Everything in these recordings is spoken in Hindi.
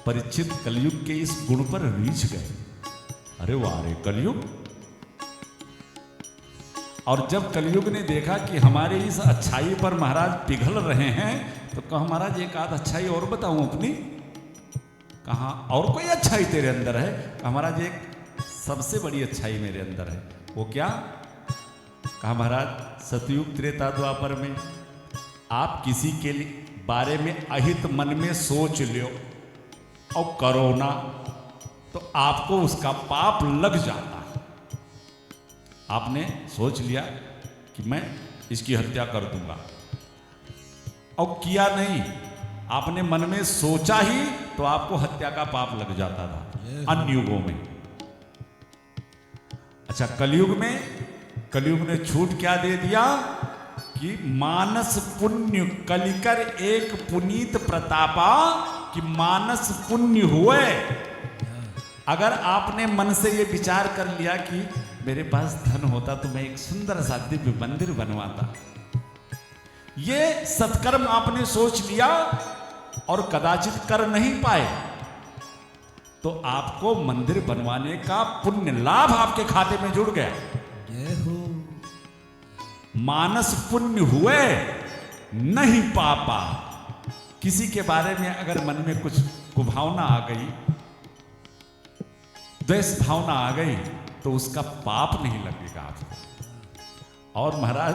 परीक्षित कलयुग के इस गुण पर रीझ गए। अरे वाह रे कलयुग। और जब कलयुग ने देखा कि हमारे इस अच्छाई पर महाराज पिघल रहे हैं, तो कहा महाराज एक आध अच्छाई और बताऊं अपनी। कहा और कोई अच्छाई तेरे अंदर है? कहा महाराज एक सबसे बड़ी अच्छाई मेरे अंदर है। वो क्या? कहा महाराज सतयुग त्रेता द्वापर में आप किसी के बारे में अहित मन में सोच लो और करो ना, तो आपको उसका पाप लग जाता है। आपने सोच लिया कि मैं इसकी हत्या कर दूंगा और किया नहीं, आपने मन में सोचा ही तो आपको हत्या का पाप लग जाता था अन्य युगों में। अच्छा कलयुग ने छूट क्या दे दिया कि मानस पुण्य कलिकर एक पुनीत प्रतापा, कि मानस पुण्य हुए। अगर आपने मन से ये विचार कर लिया कि मेरे पास धन होता तो मैं एक सुंदर सा दिव्य मंदिर बनवाता, ये सत्कर्म आपने सोच लिया और कदाचित कर नहीं पाए, तो आपको मंदिर बनवाने का पुण्य लाभ आपके खाते में जुड़ गया। मानस पुण्य हुए नहीं पापा। किसी के बारे में अगर मन में कुछ कुभावना आ गई, द्वेष भावना आ गई, तो उसका पाप नहीं लगेगा आपको। और महाराज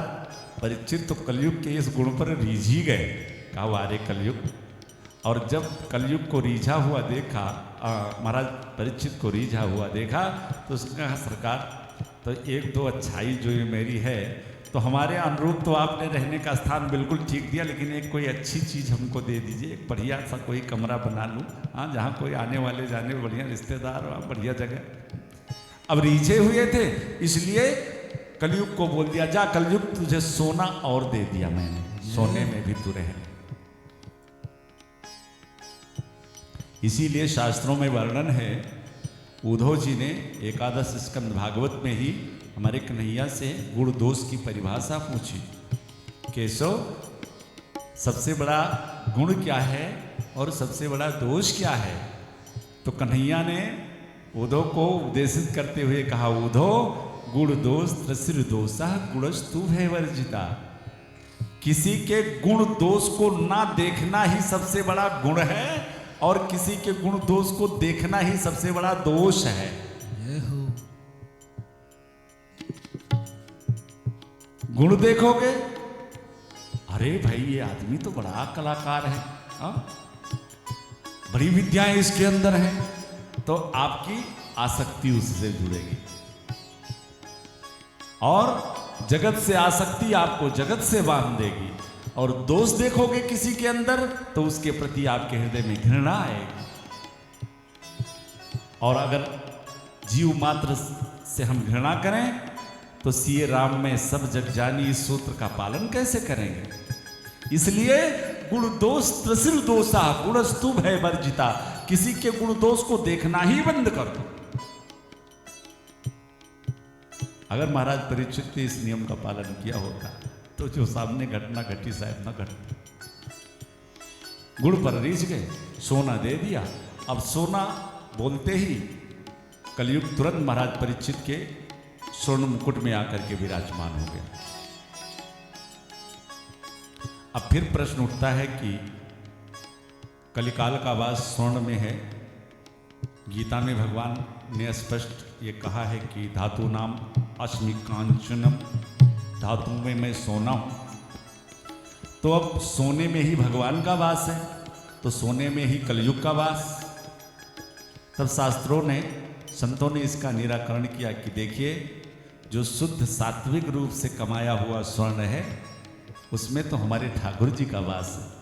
परीक्षित तो कलयुग के इस गुण पर रीझ ही गए। कहा वारे कलयुग। और जब कलयुग को रीझा हुआ देखा, महाराज परीक्षित को रीझा हुआ देखा, तो उसने कहा सरकार तो एक दो अच्छाई जो ये मेरी है, तो हमारे अनुरूप तो आपने रहने का स्थान बिल्कुल ठीक दिया, लेकिन एक कोई अच्छी चीज़ हमको दे दीजिए, एक बढ़िया सा कोई कमरा बना लूँ, हाँ जहाँ कोई आने वाले जाने बढ़िया रिश्तेदार हो, बढ़िया जगह। अब रीझे हुए थे, इसलिए कलयुग को बोल दिया जा कलयुग तुझे सोना और दे दिया मैंने, सोने में भी तू रह। इसीलिए शास्त्रों में वर्णन है, उद्धव जी ने एकादश स्कंद भागवत में ही हमारे कन्हैया से गुण दोष की परिभाषा पूछी। केशव सबसे बड़ा गुण क्या है और सबसे बड़ा दोष क्या है? तो कन्हैया ने उद्धव को उपदेशित करते हुए कहा, उद्धव गुण दोष त्रसिर दोषा गुणस्तु भय वर्जिता। किसी के गुण दोष को ना देखना ही सबसे बड़ा गुण है, और किसी के गुण दोष को देखना ही सबसे बड़ा दोष है। गुण देखोगे, अरे भाई ये आदमी तो बड़ा कलाकार है, बड़ी विद्याएं इसके अंदर हैं, तो आपकी आसक्ति उससे जुड़ेगी। और जगत से आसक्ति आपको जगत से बांध देगी। और दोष देखोगे किसी के अंदर, तो उसके प्रति आपके हृदय में घृणा आएगी। और अगर जीव मात्र से हम घृणा करें, तो सिए राम में सब जग जानी इस सूत्र का पालन कैसे करेंगे? इसलिए गुण दोष त्रसिर दोषा गुणस्तु भय वर्जिता। किसी के गुण दोष को देखना ही बंद कर दो। अगर महाराज परीक्षित ने इस नियम का पालन किया होता, तो जो सामने घटना घटी शायद न घटती। गुण पर रीझ गए, सोना दे दिया। अब सोना बोलते ही कलयुग तुरंत महाराज परीक्षित के स्वर्ण मुकुट में आकर के विराजमान हो गया। अब फिर प्रश्न उठता है कि कलिकाल का वास स्वर्ण में है। गीता में भगवान ने स्पष्ट ये कहा है कि धातु नाम अस्मि कांचनम, धातु में मैं सोना हूं। तो अब सोने में ही भगवान का वास है, तो सोने में ही कलयुग का वास। तब शास्त्रों ने, संतों ने इसका निराकरण किया कि देखिए, जो शुद्ध सात्विक रूप से कमाया हुआ स्वर्ण है, उसमें तो हमारे ठाकुर जी का वास है।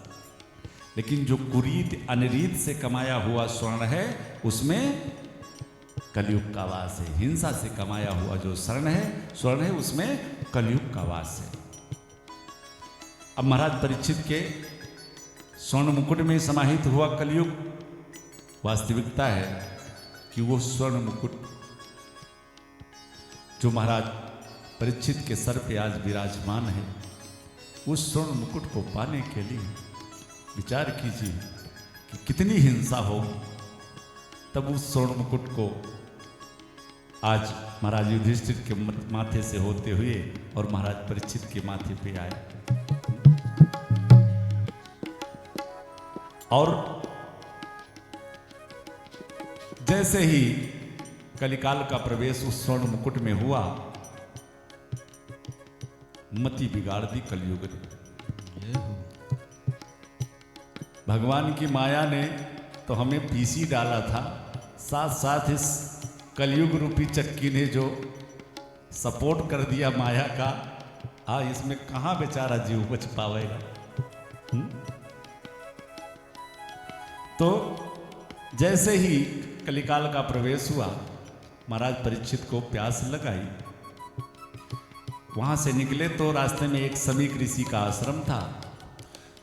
लेकिन जो कुरीत अनरीत से कमाया हुआ स्वर्ण है, उसमें कलयुग का वास है। हिंसा से कमाया हुआ जो स्वर्ण है उसमें कलयुग का वास है। अब महाराज परीक्षित के स्वर्ण मुकुट में समाहित हुआ कलयुग, वास्तविकता है कि वो स्वर्ण मुकुट जो महाराज परीक्षित के सर पे आज विराजमान है, उस स्वर्ण मुकुट को पाने के लिए विचार कीजिए कि कितनी हिंसा होगी। तब उस स्वर्ण मुकुट को आज महाराज युधिष्ठिर के माथे से होते हुए और महाराज परीक्षित के माथे पे आए। और जैसे ही कलिकाल का प्रवेश उस स्वर्ण मुकुट में हुआ, मति बिगाड़ दी कलयुग ने। भगवान की माया ने तो हमें पीसी डाला था, साथ साथ इस कलयुग रूपी चक्की ने जो सपोर्ट कर दिया माया का, इसमें कहाँ बेचारा जीव बच पावेगा। तो जैसे ही कलिकाल का प्रवेश हुआ, महाराज परीक्षित को प्यास लगाई। वहां से निकले तो रास्ते में एक समीक ऋषि का आश्रम था।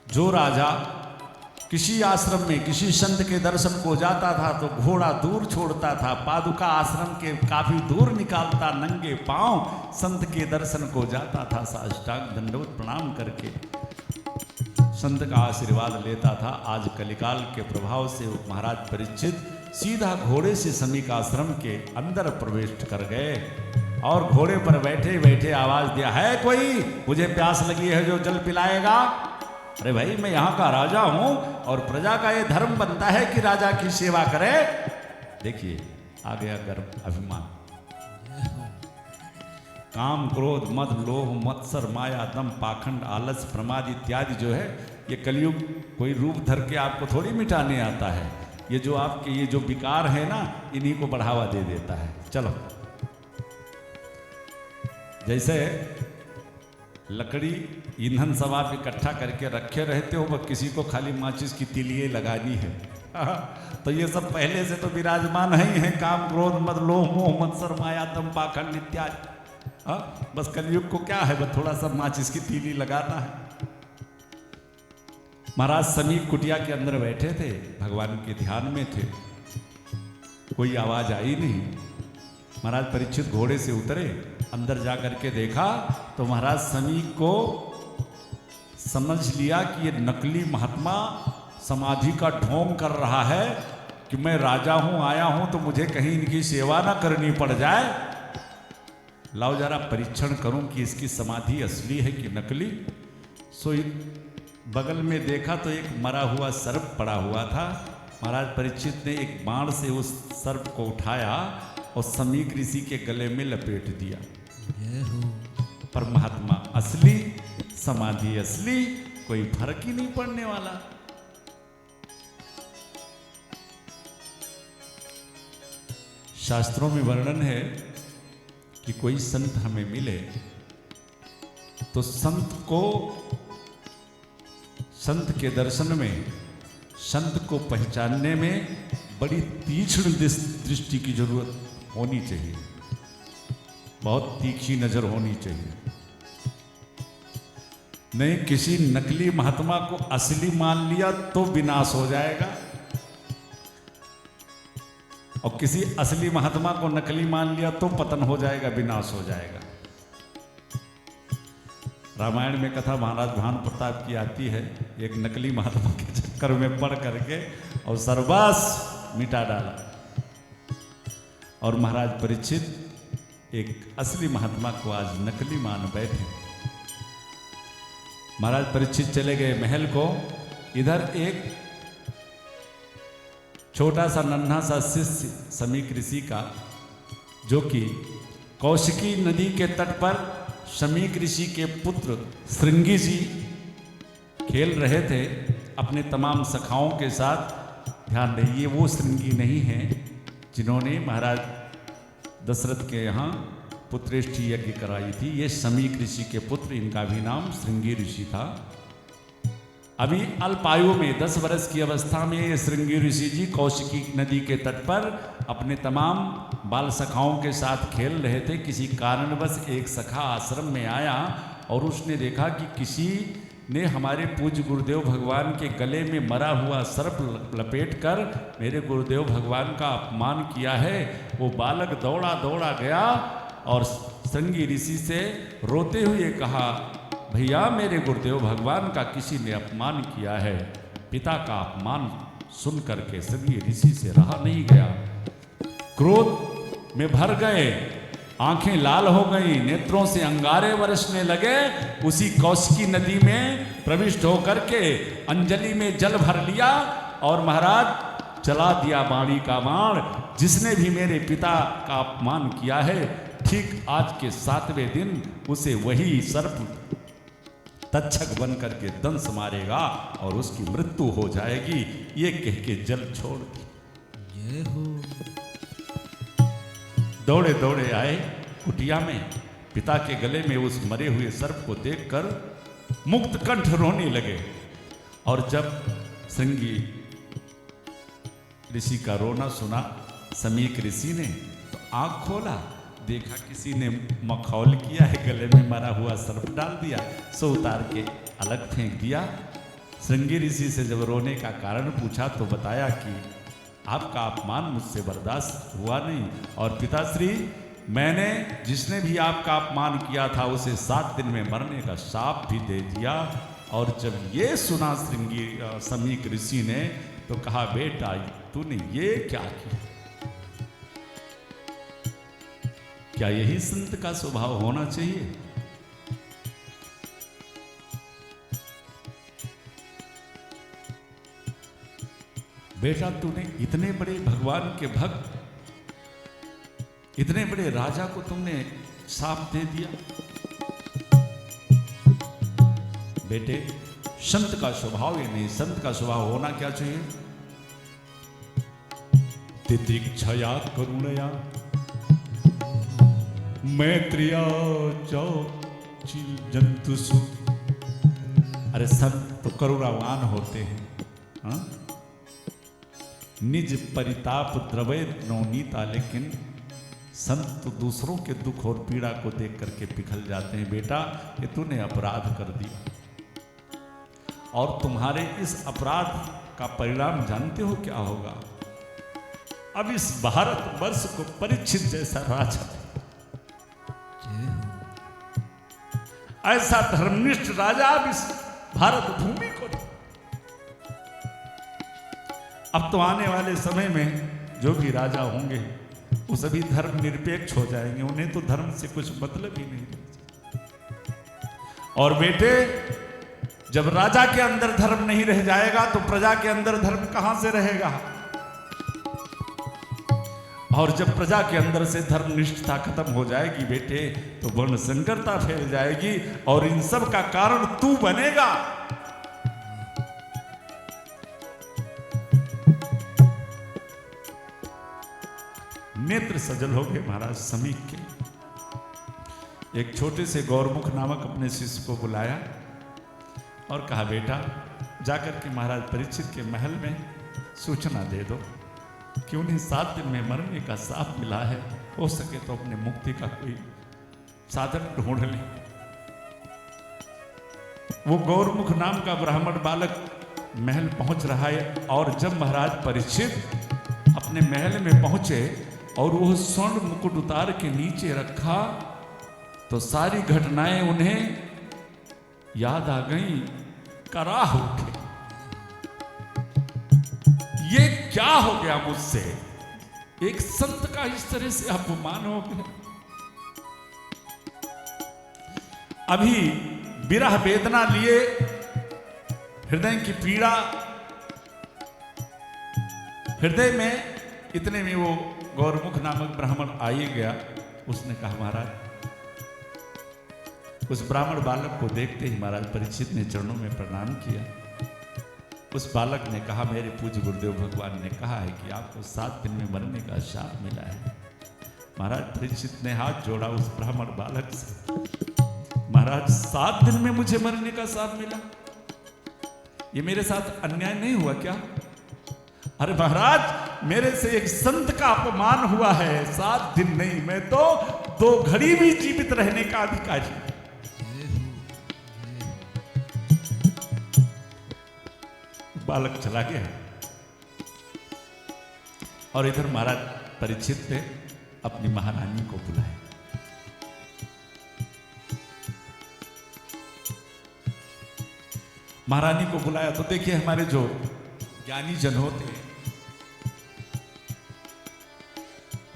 जो राजा किसी आश्रम में किसी संत के दर्शन को जाता था तो घोड़ा दूर छोड़ता था, पादुका आश्रम के काफी दूर निकालता, नंगे पांव संत के दर्शन को जाता था, साष्टांग दंडवत प्रणाम करके संत का आशीर्वाद लेता था। आज कलिकाल के प्रभाव से महाराज परीक्षित सीधा घोड़े से समीक आश्रम के अंदर प्रवेश कर गए और घोड़े पर बैठे बैठे आवाज दिया, है कोई मुझे प्यास लगी है जो जल पिलाएगा। अरे भाई, मैं यहाँ का राजा हूं और प्रजा का ये धर्म बनता है कि राजा की सेवा करे। देखिए आ गया गर्व, अभिमान, काम, क्रोध, मद, लोभ, मत्सर, माया, दम, पाखंड, आलस, प्रमाद इत्यादि जो है ये कलयुग कोई रूप धर के आपको थोड़ी मिटाने आता है। ये जो आपके ये जो विकार है ना, इन्हीं को बढ़ावा दे देता है। चलो, जैसे लकड़ी ईंधन सब आप इकट्ठा करके रखे रहते हो, वह किसी को खाली माचिस की तिलिये लगानी है तो ये सब पहले से तो विराजमान ही है, काम, क्रोध, मद, लोभ, मोह, मत्सर, माया, दम, पाखंड इत्यादि। बस कलयुग को क्या है, बस थोड़ा सा माचिस की तीली लगाना है। महाराज समीप कुटिया के अंदर बैठे थे, भगवान के ध्यान में थे। कोई आवाज आई नहीं। महाराज परीक्षित घोड़े से उतरे, अंदर जाकर के देखा तो महाराज समीप को समझ लिया कि ये नकली महात्मा समाधि का ढोंग कर रहा है कि मैं राजा हूं, आया हूं तो मुझे कहीं इनकी सेवा ना करनी पड़ जाए। लाओ जरा परीक्षण करूं कि इसकी समाधि असली है कि नकली। सो बगल में देखा तो एक मरा हुआ सर्प पड़ा हुआ था। महाराज परीक्षित ने एक बाण से उस सर्प को उठाया और समीक ऋषि के गले में लपेट दिया। पर महात्मा असली, समाधि असली, कोई फर्क ही नहीं पड़ने वाला। शास्त्रों में वर्णन है कि कोई संत हमें मिले तो संत के दर्शन में, संत को पहचानने में बड़ी तीक्ष्ण दृष्टि की जरूरत होनी चाहिए, बहुत तीखी नजर होनी चाहिए। नहीं, किसी नकली महात्मा को असली मान लिया तो विनाश हो जाएगा, और किसी असली महात्मा को नकली मान लिया तो पतन हो जाएगा, विनाश हो जाएगा। रामायण में कथा महाराज भानु प्रताप की आती है, एक नकली महात्मा के चक्कर में पड़ करके और सर्वस्व मिटा डाला, और महाराज परीक्षित एक असली महात्मा को आज नकली मान बैठे। महाराज परीक्षित चले गए महल को। इधर एक छोटा सा नन्हा सा शिष्य समीक ऋषि का, जो कि कौशिकी नदी के तट पर समीक ऋषि के पुत्र श्रृंगी जी खेल रहे थे अपने तमाम सखाओं के साथ। ध्यान रहे, ये वो श्रृंगी नहीं है जिन्होंने महाराज दशरथ के यहाँ पुत्रेष्ठी यज्ञ कराई थी। ये समीक ऋषि के पुत्र, इनका भी नाम श्रृंगी ऋषि था। अभी अल्पायु में 10 वर्ष की अवस्था में ये श्रृंगी ऋषि जी कौशिकी नदी के तट पर अपने तमाम बाल सखाओं के साथ खेल रहे थे। किसी कारणवश एक सखा आश्रम में आया और उसने देखा कि किसी ने हमारे पूज्य गुरुदेव भगवान के गले में मरा हुआ सर्प लपेट कर मेरे गुरुदेव भगवान का अपमान किया है। वो बालक दौड़ा दौड़ा गया और श्रृंगी ऋषि से रोते हुए कहा, भैया मेरे गुरुदेव भगवान का किसी ने अपमान किया है, पिता का अपमान सुन करके सभी ऋषि से रहा नहीं गया, क्रोध में भर गए, आंखें लाल हो गई, नेत्रों से अंगारे बरसने लगे। उसी कौशिकी नदी में प्रविष्ट होकर के अंजलि में जल भर लिया और महाराज चला दिया वाणी का बाण। जिसने भी मेरे पिता का अपमान किया है, ठीक आज के 7वें दिन उसे वही सर्प तक्षक बन करके दंश मारेगा और उसकी मृत्यु हो जाएगी। ये कह के जल छोड़ दी। दौड़े दौड़े आए कुटिया में, पिता के गले में उस मरे हुए सर्प को देखकर मुक्त कंठ रोने लगे। और जब श्रृंगी ऋषि का रोना सुना समीक ऋषि ने, तो आंख खोला, देखा किसी ने मखौल किया है, गले में मरा हुआ सर्प डाल दिया, सो उतार के अलग फेंक दिया। श्रृंगी ऋषि से जब रोने का कारण पूछा तो बताया कि आपका अपमान मुझसे बर्दाश्त हुआ नहीं, और पिताश्री मैंने जिसने भी आपका अपमान किया था उसे 7 दिन में मरने का शाप भी दे दिया। और जब ये सुना श्रृंगी समीक ऋषि ने तो कहा, बेटा तूने ये क्या किया? क्या यही संत का स्वभाव होना चाहिए? बेटा तूने इतने बड़े भगवान के भक्त, इतने बड़े राजा को तुमने शाप दे दिया। बेटे संत का स्वभाव ये नहीं, संत का स्वभाव होना क्या चाहिए? तितिक्षया करुणया मैत्रिया जंतुसु। अरे संत तो करुणावान होते हैं, हाँ? निज परिताप द्रवै नवनीता, लेकिन संत तो दूसरों के दुख और पीड़ा को देख करके पिघल जाते हैं। बेटा ये तूने अपराध कर दिया, और तुम्हारे इस अपराध का परिणाम जानते हो क्या होगा? अब इस भारत वर्ष को परीक्षित जैसा राजा, ऐसा धर्मनिष्ठ राजा अब इस भारत भूमि को, अब तो आने वाले समय में जो भी राजा होंगे वो सभी धर्म निरपेक्ष हो जाएंगे, उन्हें तो धर्म से कुछ मतलब ही नहीं। और बेटे जब राजा के अंदर धर्म नहीं रह जाएगा तो प्रजा के अंदर धर्म कहां से रहेगा? और जब प्रजा के अंदर से धर्मनिष्ठता खत्म हो जाएगी बेटे, तो वर्ण संकरता फैल जाएगी, और इन सब का कारण तू बनेगा। नेत्र सजल हो गए महाराज समीक के। एक छोटे से गौरमुख नामक अपने शिष्य को बुलाया और कहा, बेटा जाकर के महाराज परीक्षित के महल में सूचना दे दो कि उन्हें 7 दिन में मरने का शाप मिला है, हो सके तो अपने मुक्ति का कोई साधन ढूंढ ले। वो गौरमुख नाम का ब्राह्मण बालक महल पहुंच रहा है, और जब महाराज परीक्षित अपने महल में पहुंचे और वो स्वर्ण मुकुट उतार के नीचे रखा, तो सारी घटनाएं उन्हें याद आ गई, कराह उठे। ये क्या हो गया मुझसे? एक संत का इस तरह से अपमान हो गया। अभी विरह वेदना लिए हृदय की पीड़ा, हृदय में, इतने में वो गौरमुख नामक ब्राह्मण आ ही गया। उसने कहा, महाराज, उस ब्राह्मण बालक को देखते ही महाराज परीक्षित ने चरणों में प्रणाम किया। उस बालक ने कहा, मेरे पूज्य गुरुदेव भगवान ने कहा है कि आपको 7 दिन में मरने का शाप मिला है। महाराज परीक्षित ने हाथ जोड़ा उस ब्राह्मण बालक से, महाराज 7 दिन में मुझे मरने का शाप मिला? ये मेरे साथ अन्याय नहीं हुआ क्या? अरे महाराज मेरे से एक संत का अपमान हुआ है, 7 दिन नहीं, मैं तो 2 घड़ी भी जीवित रहने का अधिकारी। बालक चला गया, और इधर महाराज परीक्षित ने अपनी महारानी को बुलाया। महारानी को बुलाया तो देखिए हमारे जो ज्ञानी जन होते हैं,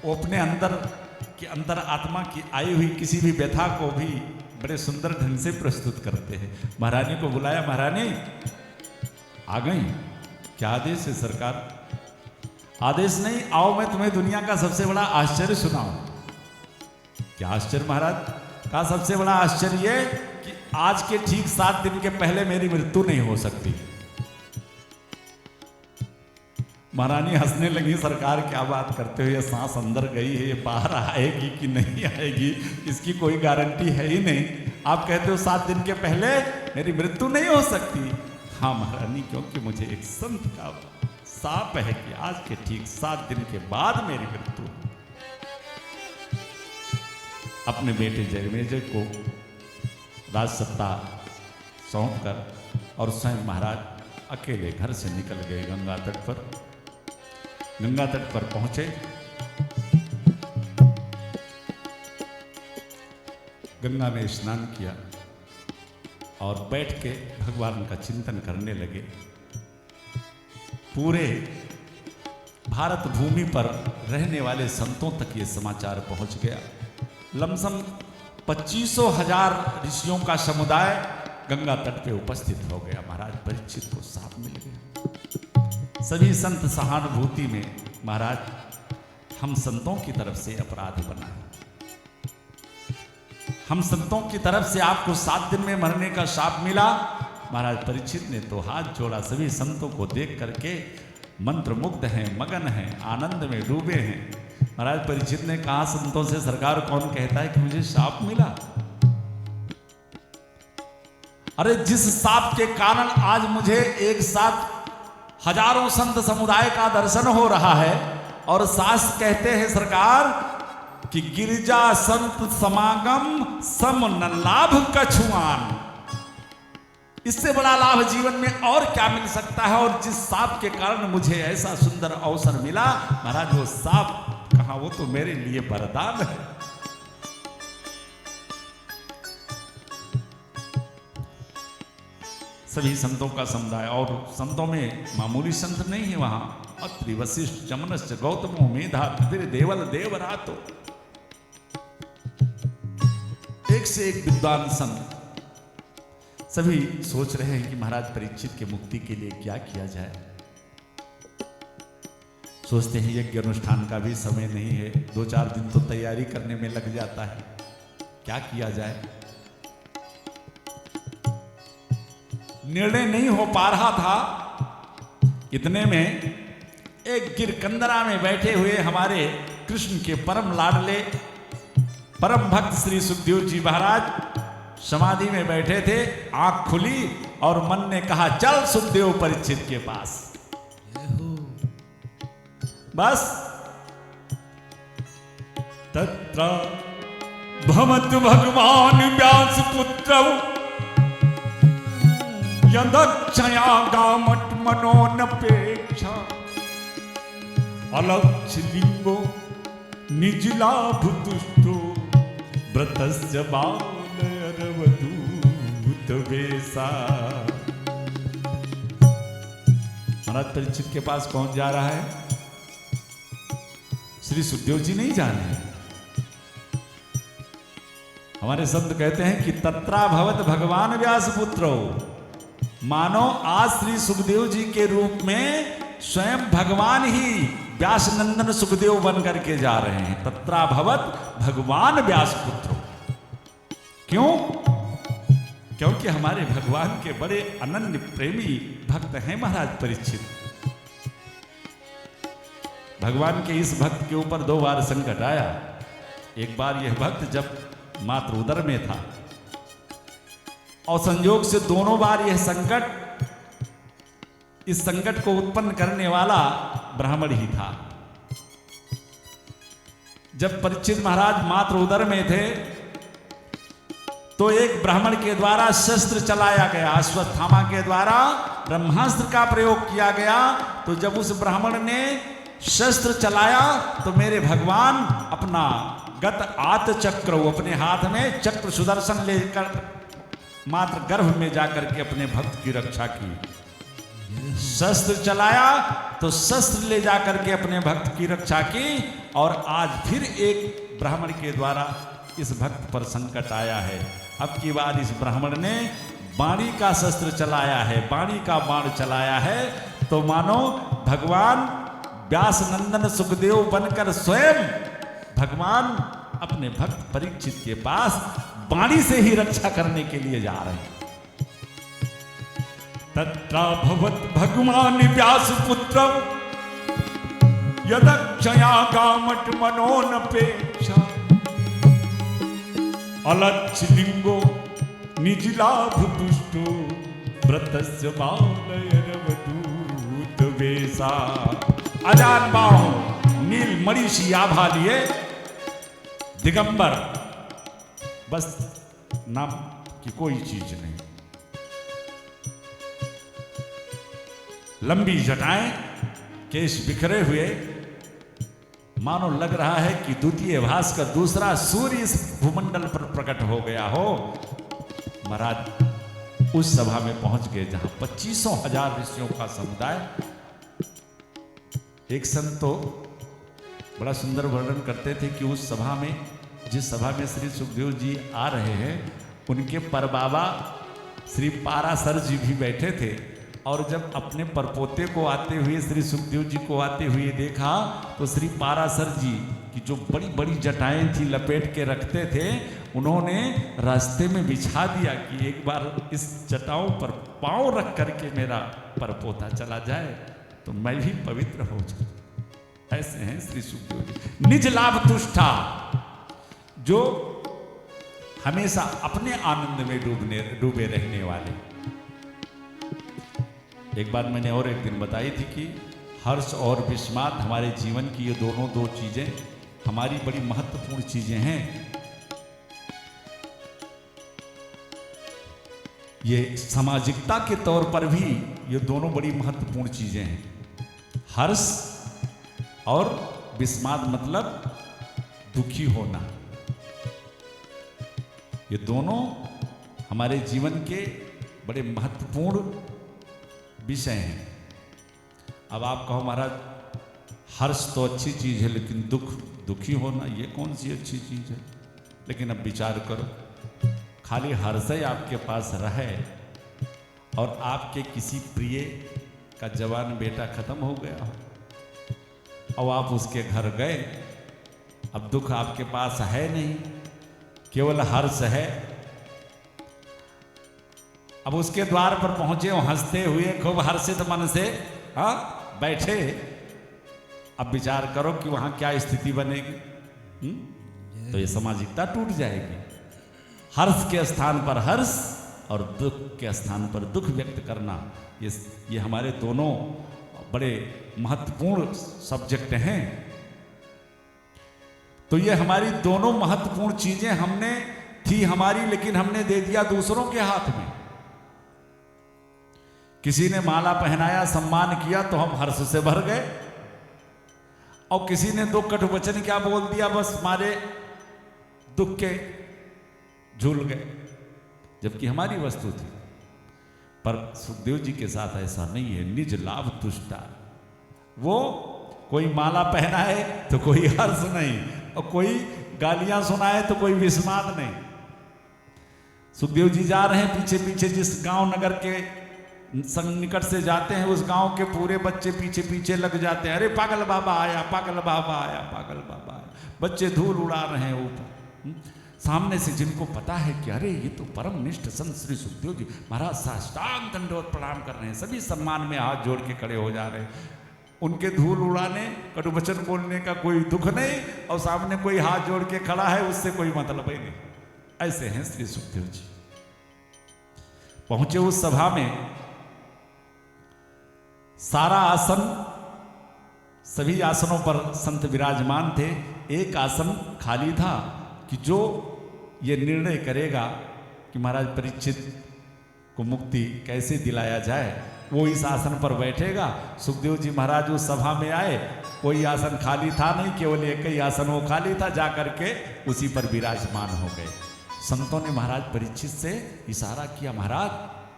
वो अपने अंदर की अंतर आत्मा की आई हुई किसी भी व्यथा को भी बड़े सुंदर ढंग से प्रस्तुत करते हैं। महारानी को बुलाया, महारानी आ गई, क्या आदेश है सरकार? आदेश नहीं, आओ मैं तुम्हें दुनिया का सबसे बड़ा आश्चर्य सुनाऊं। क्या आश्चर्य महाराज? का सबसे बड़ा आश्चर्य ये कि आज के ठीक 7 दिन के पहले मेरी मृत्यु नहीं हो सकती। महारानी हंसने लगी, सरकार क्या बात करते हो, ये सांस अंदर गई है, ये बाहर आएगी कि नहीं आएगी इसकी कोई गारंटी है ही नहीं। आप कहते हो 7 दिन के पहले मेरी मृत्यु नहीं हो सकती। हाँ महारानी, क्योंकि मुझे एक संत का साप है कि आज के ठीक 7 दिन के बाद मेरी मृत्यु। अपने बेटे जगमेजय को राजसत्ता सौंप कर और स्वयं महाराज अकेले घर से निकल गए गंगा तट पर। गंगा तट पर पहुंचे, गंगा में स्नान किया और बैठ के भगवान का चिंतन करने लगे। पूरे भारत भूमि पर रहने वाले संतों तक ये समाचार पहुंच गया। लमसम 25,000 ऋषियों का समुदाय गंगा तट पे उपस्थित हो गया। महाराज परीक्षित को साप मिल गया। सभी संत सहानुभूति में, महाराज हम संतों की तरफ से अपराध बना है, हम संतों की तरफ से आपको 7 दिन में मरने का शाप मिला। महाराज परीक्षित ने तो हाथ जोड़ा, सभी संतों को देख करके मंत्रमुग्ध हैं, मगन हैं, आनंद में डूबे हैं। महाराज परीक्षित ने कहा, संतों से सरकार कौन कहता है कि मुझे शाप मिला? अरे जिस शाप के कारण आज मुझे एक साथ हजारों संत समुदाय का दर्शन हो रहा है, और शास्त्र कहते हैं सरकार कि गिरिजा संत समागम सम न लाभ कछुआन। इससे बड़ा लाभ जीवन में और क्या मिल सकता है? और जिस सांप के कारण मुझे ऐसा सुंदर अवसर मिला, महाराज वो सांप कहा, वो तो मेरे लिए वरदान है। सभी संतों का समुदाय, और संतों में मामूली संत नहीं है वहां, अत्रि वशिष्ठ चमनश्च गौतमो मेधा देवल देवरातो, एक से एक विद्वान संत। सभी सोच रहे हैं कि महाराज परीक्षित के मुक्ति के लिए क्या किया जाए। सोचते हैं यज्ञ अनुष्ठान का भी समय नहीं है, 2-4 दिन तो तैयारी करने में लग जाता है, क्या किया जाए? निर्णय नहीं हो पा रहा था। इतने में एक गिरकंदरा में बैठे हुए हमारे कृष्ण के परम लाडले परम भक्त श्री सुखदेव जी महाराज समाधि में बैठे थे। आंख खुली और मन ने कहा, चल सुखदेव परीक्षित के पास। बस तत्र भवत भगवान व्यास पुत्र यदक्षया गामट मनोनपेक्षा अलक्ष लिंगो निज लाभ तुष्टो व्रतस्य बालयरवधूत वेसा। महाराज परीक्षित के पास कौन जा रहा है? श्री सुखदेव जी नहीं जा रहे हैं। हमारे संत कहते हैं कि तत्रा भवत भगवान व्यास पुत्रो, मानो आज श्री सुखदेव जी के रूप में स्वयं भगवान ही व्यास नंदन सुखदेव बन करके जा रहे हैं। तत्रा भवत भगवान व्यास पुत्रो। क्यों? क्योंकि हमारे भगवान के बड़े अनन्य प्रेमी भक्त हैं महाराज परीक्षित। भगवान के इस भक्त के ऊपर 2 बार संकट आया। एक बार यह भक्त जब मातृ उदर में था, और संयोग से दोनों बार यह संकट, इस संकट को उत्पन्न करने वाला ब्राह्मण ही था। जब परीक्षित महाराज मातृ उदर में थे तो एक ब्राह्मण के द्वारा शस्त्र चलाया गया, अश्वत्थामा के द्वारा ब्रह्मास्त्र का प्रयोग किया गया। तो जब उस ब्राह्मण ने शस्त्र चलाया तो मेरे भगवान अपना गत आत चक्र, अपने हाथ में चक्र सुदर्शन लेकर मात्र गर्भ में जाकर के अपने भक्त की रक्षा की। शस्त्र चलाया तो शस्त्र ले जाकर के अपने भक्त की रक्षा की, और आज फिर एक ब्राह्मण के द्वारा इस भक्त पर संकट आया है। अब की बार इस ब्राह्मण ने वाणी का शस्त्र चलाया है, वाणी का बाण चलाया है, तो मानो भगवान व्यास नंदन सुखदेव बनकर स्वयं भगवान अपने भक्त परीक्षित के पास वाणी से ही रक्षा करने के लिए जा रहे हैं। तत्रा भवत भगवान व्यास पुत्र यदक्षया गामट मनोनपेक्षा अलक्ष्य लिंगो निज लाभ तुष्टो व्रतस्य बालयरवधूत वेशा। अजान बाहु नील मणिषी आभा लिए दिगंबर, बस नाम की कोई चीज नहीं, लंबी जटाएं, केश बिखरे हुए, मानो लग रहा है कि द्वितीय भास्कर दूसरा सूर्य इस भूमंडल पर प्रकट हो गया हो। महाराज उस सभा में पहुंच गए जहां 25,000 ऋषियों का समुदाय। एक संत तो बड़ा सुंदर वर्णन करते थे कि उस सभा में, जिस सभा में श्री सुखदेव जी आ रहे हैं, उनके परबाबा श्री पाराशर जी भी बैठे थे, और जब अपने परपोते को आते हुए, श्री सुखदेव जी को आते हुए देखा, तो श्री पाराशर जी की जो बड़ी बड़ी जटाएं थी लपेट के रखते थे, उन्होंने रास्ते में बिछा दिया कि एक बार इस जटाओं पर पांव रख करके मेरा परपोता चला जाए तो मैं भी पवित्र हो जाऊं। ऐसे हैं श्री सुखदेव जी, निज लाभ तुष्टा, जो हमेशा अपने आनंद में डूबे रहने वाले। एक बार मैंने और एक दिन बताई थी कि हर्ष और विषाद हमारे जीवन की ये दोनों दो चीजें हमारी बड़ी महत्वपूर्ण चीजें हैं। ये सामाजिकता के तौर पर भी ये दोनों बड़ी महत्वपूर्ण चीजें हैं। हर्ष और विषाद मतलब दुखी होना, ये दोनों हमारे जीवन के बड़े महत्वपूर्ण विषय हैं। अब आप कहो महाराज हर्ष तो अच्छी चीज है, लेकिन दुखी होना ये कौन सी अच्छी चीज है? लेकिन अब विचार करो, खाली हर्ष ही आपके पास रहे और आपके किसी प्रिय का जवान बेटा खत्म हो गया हो, और आप उसके घर गए, अब दुख आपके पास है नहीं, केवल हर्ष है। अब उसके द्वार पर पहुंचे हो हंसते हुए, खूब हर्षित मन से बैठे। अब विचार करो कि वहां क्या स्थिति बनेगी। तो ये सामाजिकता टूट जाएगी। हर्ष के स्थान पर हर्ष और दुख के स्थान पर दुख व्यक्त करना, ये हमारे दोनों बड़े महत्वपूर्ण सब्जेक्ट हैं। तो ये हमारी दोनों महत्वपूर्ण चीजें हमने थी हमारी, लेकिन हमने दे दिया दूसरों के हाथ में। किसी ने माला पहनाया, सम्मान किया, तो हम हर्ष से भर गए, और किसी ने दो कटु वचन क्या बोल दिया, बस हमारे दुख के झूल गए, जबकि हमारी वस्तु थी। पर सुखदेव जी के साथ ऐसा नहीं है। निज लाभ तुष्टा, वो कोई माला पहनाए तो कोई हर्ष नहीं, और कोई गालियां सुनाए तो कोई विषाद नहीं। सुखदेव जी जा रहे हैं, पीछे पीछे जिस गांव नगर के निकट से जाते हैं, उस गांव के पूरे बच्चे पीछे पीछे लग जाते हैं। अरे पागल बाबा आया, पागल बाबा आया, पागल बाबा आया। बच्चे धूल उड़ा रहे हैं ऊपर। सामने से जिनको पता है कि अरे ये तो परम निष्ठ संत श्री सुखदेव जी महाराज साष्टांग दंडवत प्रणाम कर रहे हैं, सभी सम्मान में हाथ जोड़ के खड़े हो जा रहे हैं। उनके धूल उड़ाने, कटु वचन बोलने का कोई दुख नहीं, और सामने कोई हाथ जोड़ के खड़ा है, उससे कोई मतलब ही नहीं। ऐसे हैं श्री सुखदेव जी। पहुंचे उस सभा में, सारा आसन, सभी आसनों पर संत विराजमान थे। एक आसन खाली था कि जो ये निर्णय करेगा कि महाराज परीक्षित को मुक्ति कैसे दिलाया जाए, वो इस आसन पर बैठेगा। सुखदेव जी महाराज उस सभा में आए, कोई आसन खाली था नहीं, केवल एक ही आसन वो खाली था, जा करके उसी पर विराजमान हो गए। संतों ने महाराज परीक्षित से इशारा किया, महाराज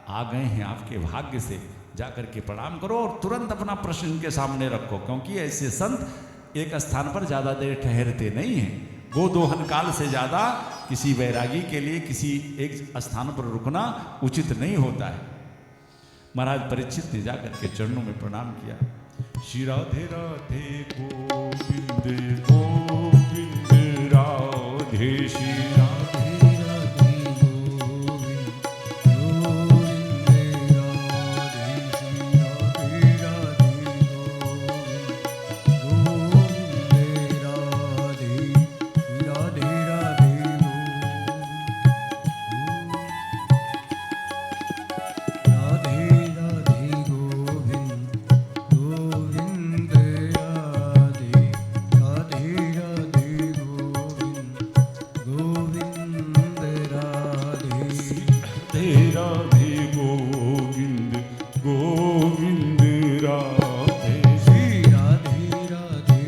आ गए हैं आपके भाग्य से, जाकर के प्रणाम करो और तुरंत अपना प्रश्न इनके सामने रखो, क्योंकि ऐसे संत एक स्थान पर ज़्यादा देर ठहरते नहीं हैं। गोदोहन काल से ज़्यादा किसी वैरागी के लिए किसी एक स्थान पर रुकना उचित नहीं होता है। महाराज परीक्षित ने जाकर के चरणों में प्रणाम किया। श्री राधे राधे गोविंद गोविंद राधे, श्री राधे राधे गोविंद गोविंद राधे, श्री राधे राधे गोविंद राधे, राधे राधे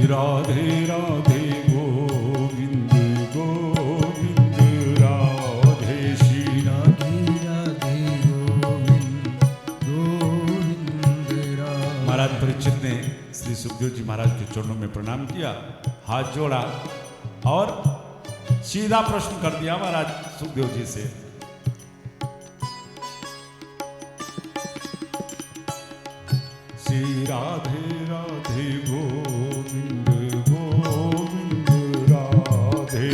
राधे राधे गोविंद गोविंद राधे, श्री राधे राधे गोविंद गोविंद राधे। महाराज परीक्षित ने श्री सुखदेव जी महाराज के चरणों में प्रणाम किया, हाथ जोड़ा और सीधा प्रश्न कर दिया महाराज सुखदेव जी से। श्री राधे राधे गोविंद गोविंद राधे,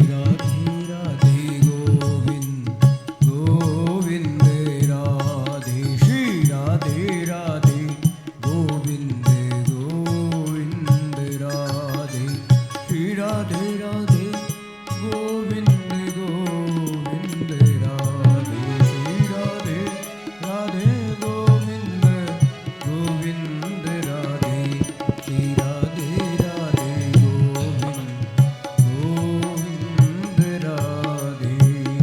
राधे राधे गोविंद गोविंद राधे, श्री राधे राधे गोविंद गोविंद राधे, श्री राधे राधे गोविंद गोविंद राधे, श्री राधे राधे गोविंद गोविंद राधे, श्री राधे राधे गोविंद गोविंद राधे,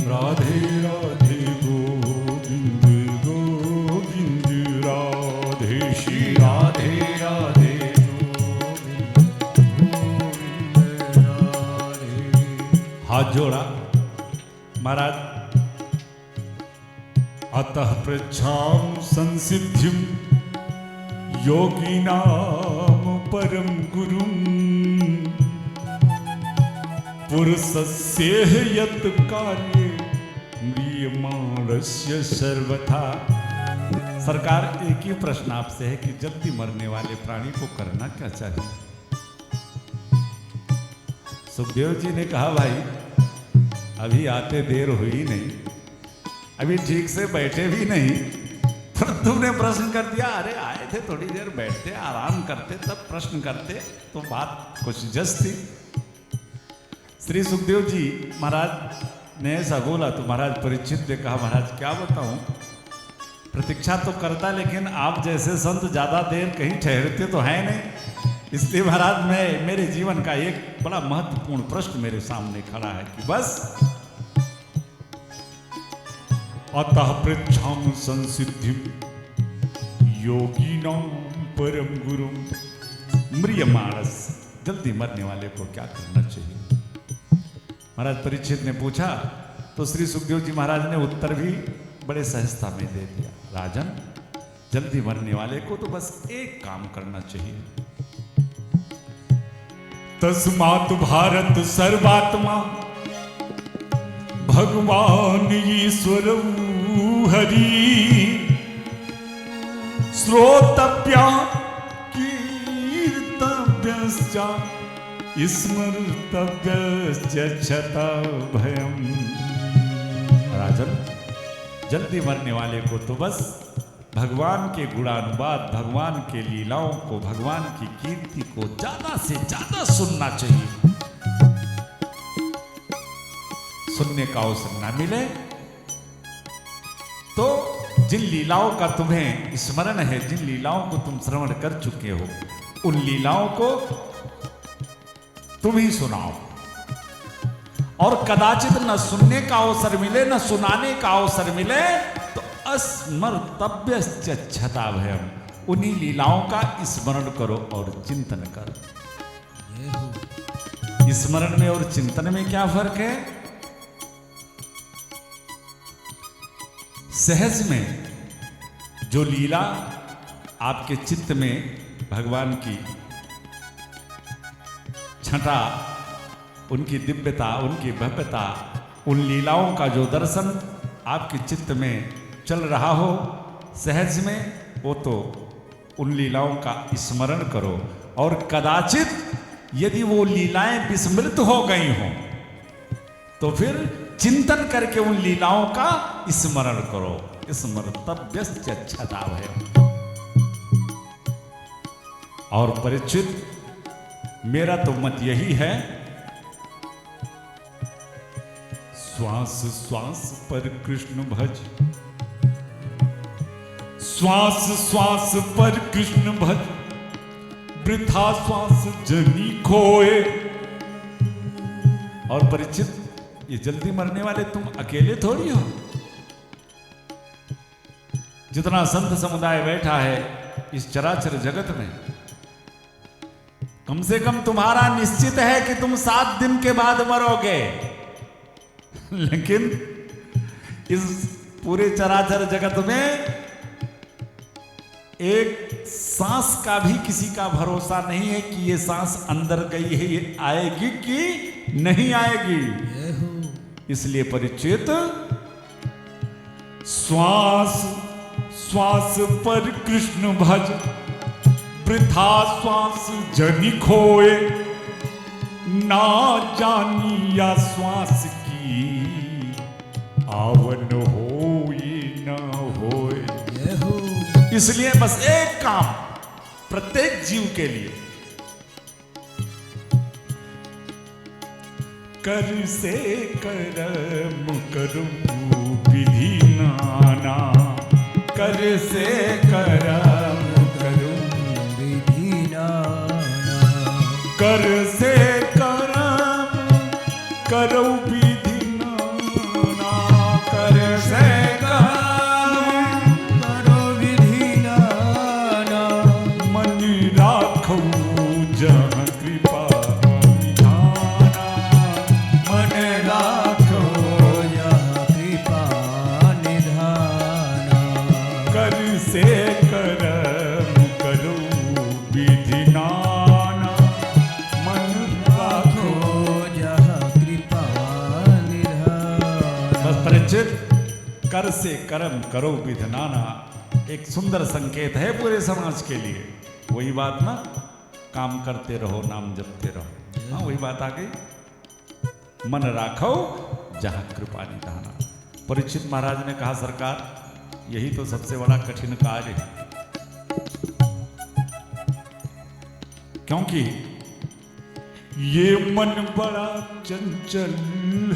राधे राधे गोविंद गोविंद राधे, श्री राधे राधे गोविंद गोविंद राधे। हाथ जोड़ा महाराज। अतः पृच्छाम संसिद्धिम योगिनाम परम गुरुम पुरुषस्येह यत् कार्ये म्रियमाणस्य सर्वथा। सरकार, एक ही प्रश्न आपसे है कि जल्दी मरने वाले प्राणी को करना क्या चाहिए? सुखदेव जी ने कहा, भाई अभी आते देर हुई नहीं, अभी ठीक से बैठे भी नहीं, पर तुमने प्रश्न कर दिया। अरे आए थे, थोड़ी देर बैठते आराम करते तब प्रश्न करते तो बात कुछ जस थी। श्री सुखदेव जी महाराज ने ऐसा बोला तो महाराज परीक्षित ने कहा, महाराज क्या बताऊं, प्रतीक्षा तो करता लेकिन आप जैसे संत ज्यादा देर कहीं ठहरते तो है नहीं। इसलिए महाराज मैं मेरे जीवन का एक बड़ा महत्वपूर्ण प्रश्न मेरे सामने खड़ा है कि बस अतः पृच्छाम संसिद्धि योगिनां परम गुरुम म्रियमाणस। जल्दी मरने वाले को क्या करना चाहिए? महाराज परीक्षित ने पूछा तो श्री सुखदेव जी महाराज ने उत्तर भी बड़े सहजता में दे दिया। राजन, जल्दी मरने वाले को तो बस एक काम करना चाहिए। तस्मात् भारत सर्वात्मा भगवान ईश्वर हरि श्रोतव्या कीर्तव्यश्च स्मर्तव्यश्च क्षता भयम्। राजन, जल्दी मरने वाले को तो बस भगवान के गुणानुवाद, भगवान के लीलाओं को, भगवान की कीर्ति को ज्यादा से ज्यादा सुनना चाहिए। सुनने का अवसर ना मिले तो जिन लीलाओं का तुम्हें स्मरण है, जिन लीलाओं को तुम श्रवण कर चुके हो, उन लीलाओं को तुम ही सुनाओ। और कदाचित न सुनने का अवसर मिले, न सुनाने का अवसर मिले तो अस्मर्तव्यश्च क्षता भयम्। उन्हीं लीलाओं का स्मरण करो और चिंतन करो। स्मरण में और चिंतन में क्या फर्क है? सहज में जो लीला आपके चित्त में भगवान की छटा, उनकी दिव्यता, उनकी भव्यता, उन लीलाओं का जो दर्शन आपके चित्त में चल रहा हो सहज में, वो तो उन लीलाओं का स्मरण करो। और कदाचित यदि वो लीलाएं विस्मृत हो गई हों तो फिर चिंतन करके उन लीलाओं का स्मरण करो। स्मर्तव्यश्च क्षता भयम्। और परीक्षित, मेरा तो मत यही है, श्वास श्वास पर कृष्ण भज, श्वास श्वास पर कृष्ण भज, वृथा श्वास जनी खोए। और परीक्षित, ये जल्दी मरने वाले तुम अकेले थोड़ी हो। जितना संत समुदाय बैठा है इस चराचर जगत में, कम से कम तुम्हारा निश्चित है कि तुम 7 दिन के बाद मरोगे, लेकिन इस पूरे चराचर जगत में एक सांस का भी किसी का भरोसा नहीं है कि ये सांस अंदर गई है, ये आएगी कि नहीं आएगी। इसलिए परीक्षित, श्वास श्वास पर कृष्ण भज, वृथा श्वास जनि खोए, ना जानिया श्वास की आवन होई न होए। इसलिए बस एक काम प्रत्येक जीव के लिए, कर से कर्म करूं विधि नाना, कर से कर्म करूं विधि नाना, कर से कर्म करो विधि नाना, कर से कर्म करो विधि नाना, मन राखो जहाँ कृपा विधाना, मन राखो जहाँ कृपा निधाना, कर से कर्म करो विधि नाना, मन राखो जहाँ कृपा निधाना। बस परिचित, कर से कर्म करो विधि नाना एक सुंदर संकेत है पूरे समाज के लिए। वही बात ना, काम करते रहो नाम जपते रहो। हाँ, वही बात आ गई, मन राखो जहाँ कृपा निधाना। परीक्षित महाराज ने कहा, सरकार यही तो सबसे बड़ा कठिन कार्य है, क्योंकि ये मन बड़ा चंचल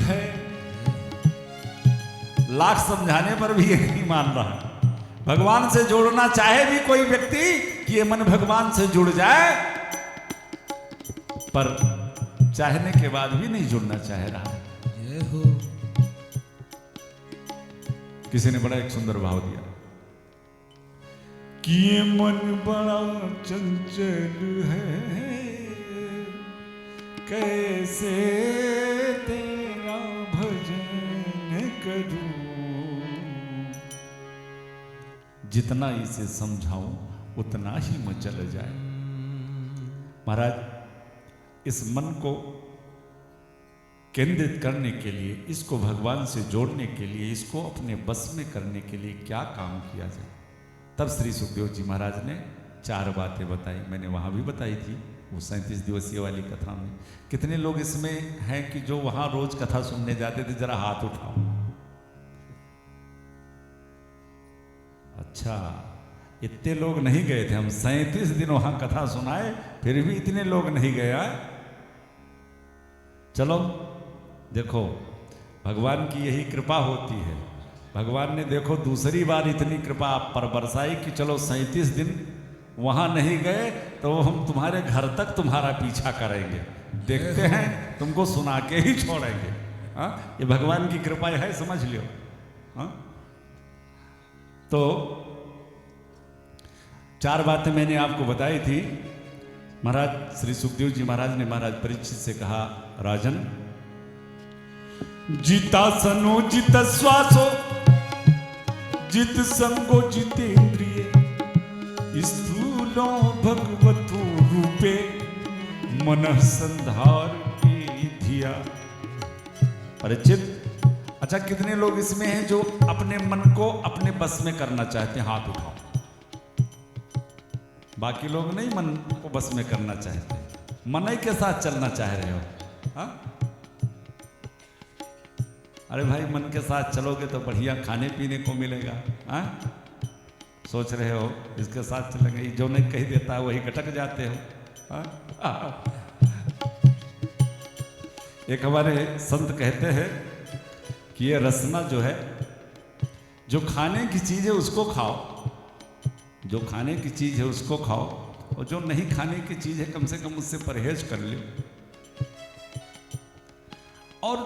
है। लाख समझाने पर भी ये नहीं मान रहा। भगवान से जोड़ना चाहे भी कोई व्यक्ति कि ये मन भगवान से जुड़ जाए, पर चाहने के बाद भी नहीं जुड़ना चाह रहा। किसी ने बड़ा एक सुंदर भाव दिया कि ये मन बड़ा चंचल है, कैसे तेरा भजन करूं, जितना इसे समझाऊं उतना ही मचल जाए। महाराज, इस मन को केंद्रित करने के लिए, इसको भगवान से जोड़ने के लिए, इसको अपने बस में करने के लिए क्या काम किया जाए? तब श्री सुखदेव जी महाराज ने 4 बातें बताई। मैंने वहां भी बताई थी वो 37 दिवसीय वाली कथा में। कितने लोग इसमें हैं कि जो वहां रोज कथा सुनने जाते थे? जरा हाथ उठाओ। अच्छा, इतने लोग नहीं गए थे। हम 37 दिन वहां कथा सुनाए, फिर भी इतने लोग नहीं गए। चलो देखो, भगवान की यही कृपा होती है। भगवान ने देखो दूसरी बार इतनी कृपा आप पर बरसाई कि चलो 37 दिन वहां नहीं गए तो हम तुम्हारे घर तक तुम्हारा पीछा करेंगे, देखते हैं तुमको सुना के ही छोड़ेंगे। हाँ, ये भगवान की कृपा है, समझ लियो। हाँ, तो 4 बातें मैंने आपको बताई थी। महाराज श्री सुखदेव जी महाराज ने महाराज परीक्षित से कहा, राजन, जिता सनो जित श्वासो, जित संगो जितेंद्रिय स्थूलो भगवतो रूपे मन संधार की धिया। परिचित, अच्छा कितने लोग इसमें हैं जो अपने मन को अपने बस में करना चाहते हैं? हाथ उठाओ। बाकी लोग नहीं मन को बस में करना चाहते, मन ही के साथ चलना चाह रहे हो। हाँ, अरे भाई मन के साथ चलोगे तो बढ़िया खाने पीने को मिलेगा। हाँ, सोच रहे हो इसके साथ चलेंगे, जो नहीं कही देता है वही गटक जाते हो। हाँ? एक हमारे संत कहते हैं कि ये रसना जो है, जो खाने की चीज है उसको खाओ, जो खाने की चीज है उसको खाओ, और जो नहीं खाने की चीज है कम से कम उससे परहेज कर लो। और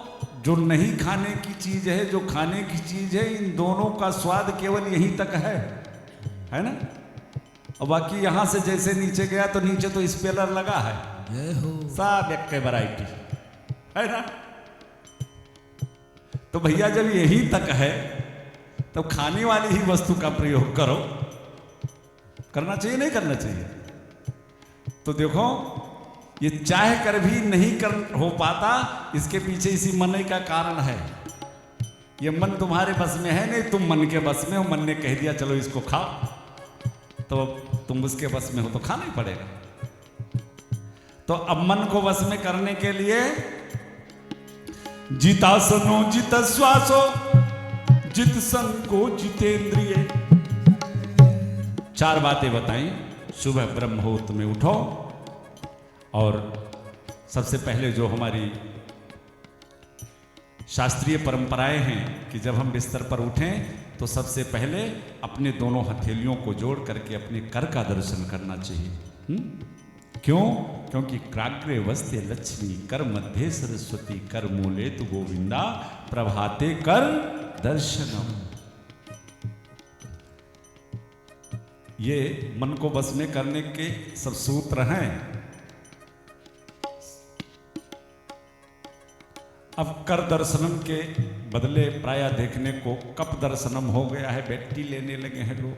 जो नहीं खाने की चीज है, जो खाने की चीज है, इन दोनों का स्वाद केवल यहीं तक है ना। और बाकी यहां से जैसे नीचे गया तो नीचे तो स्पेलर लगा है, सब एक के वैरायटी है ना। तो भैया जब यही तक है तो खाने वाली ही वस्तु का प्रयोग करो। करना चाहिए नहीं करना चाहिए? तो देखो ये चाह कर भी नहीं कर हो पाता, इसके पीछे इसी मन का कारण है। ये मन तुम्हारे बस में है नहीं, तुम मन के बस में हो। मन ने कह दिया चलो इसको खाओ, तो तुम उसके बस में हो तो खाना ही पड़ेगा। तो अब मन को बस में करने के लिए जितासनो जित श्वासो जित संको जितेंद्रिय, 4 बातें बताई। सुबह ब्रह्म मुहूर्त में उठो, और सबसे पहले जो हमारी शास्त्रीय परंपराएं हैं कि जब हम बिस्तर पर उठें तो सबसे पहले अपने दोनों हथेलियों को जोड़ करके अपने कर का दर्शन करना चाहिए। क्यों? क्योंकि क्राग्रे वस्ते लक्ष्मी कर मध्य सरस्वती कर मूले तु गोविंदा प्रभाते कर दर्शनम। ये मन को बस में करने के सब सूत्र हैं। अब कर दर्शनम के बदले प्राय देखने को कप दर्शनम हो गया है, बैठी लेने लगे हैं लोग।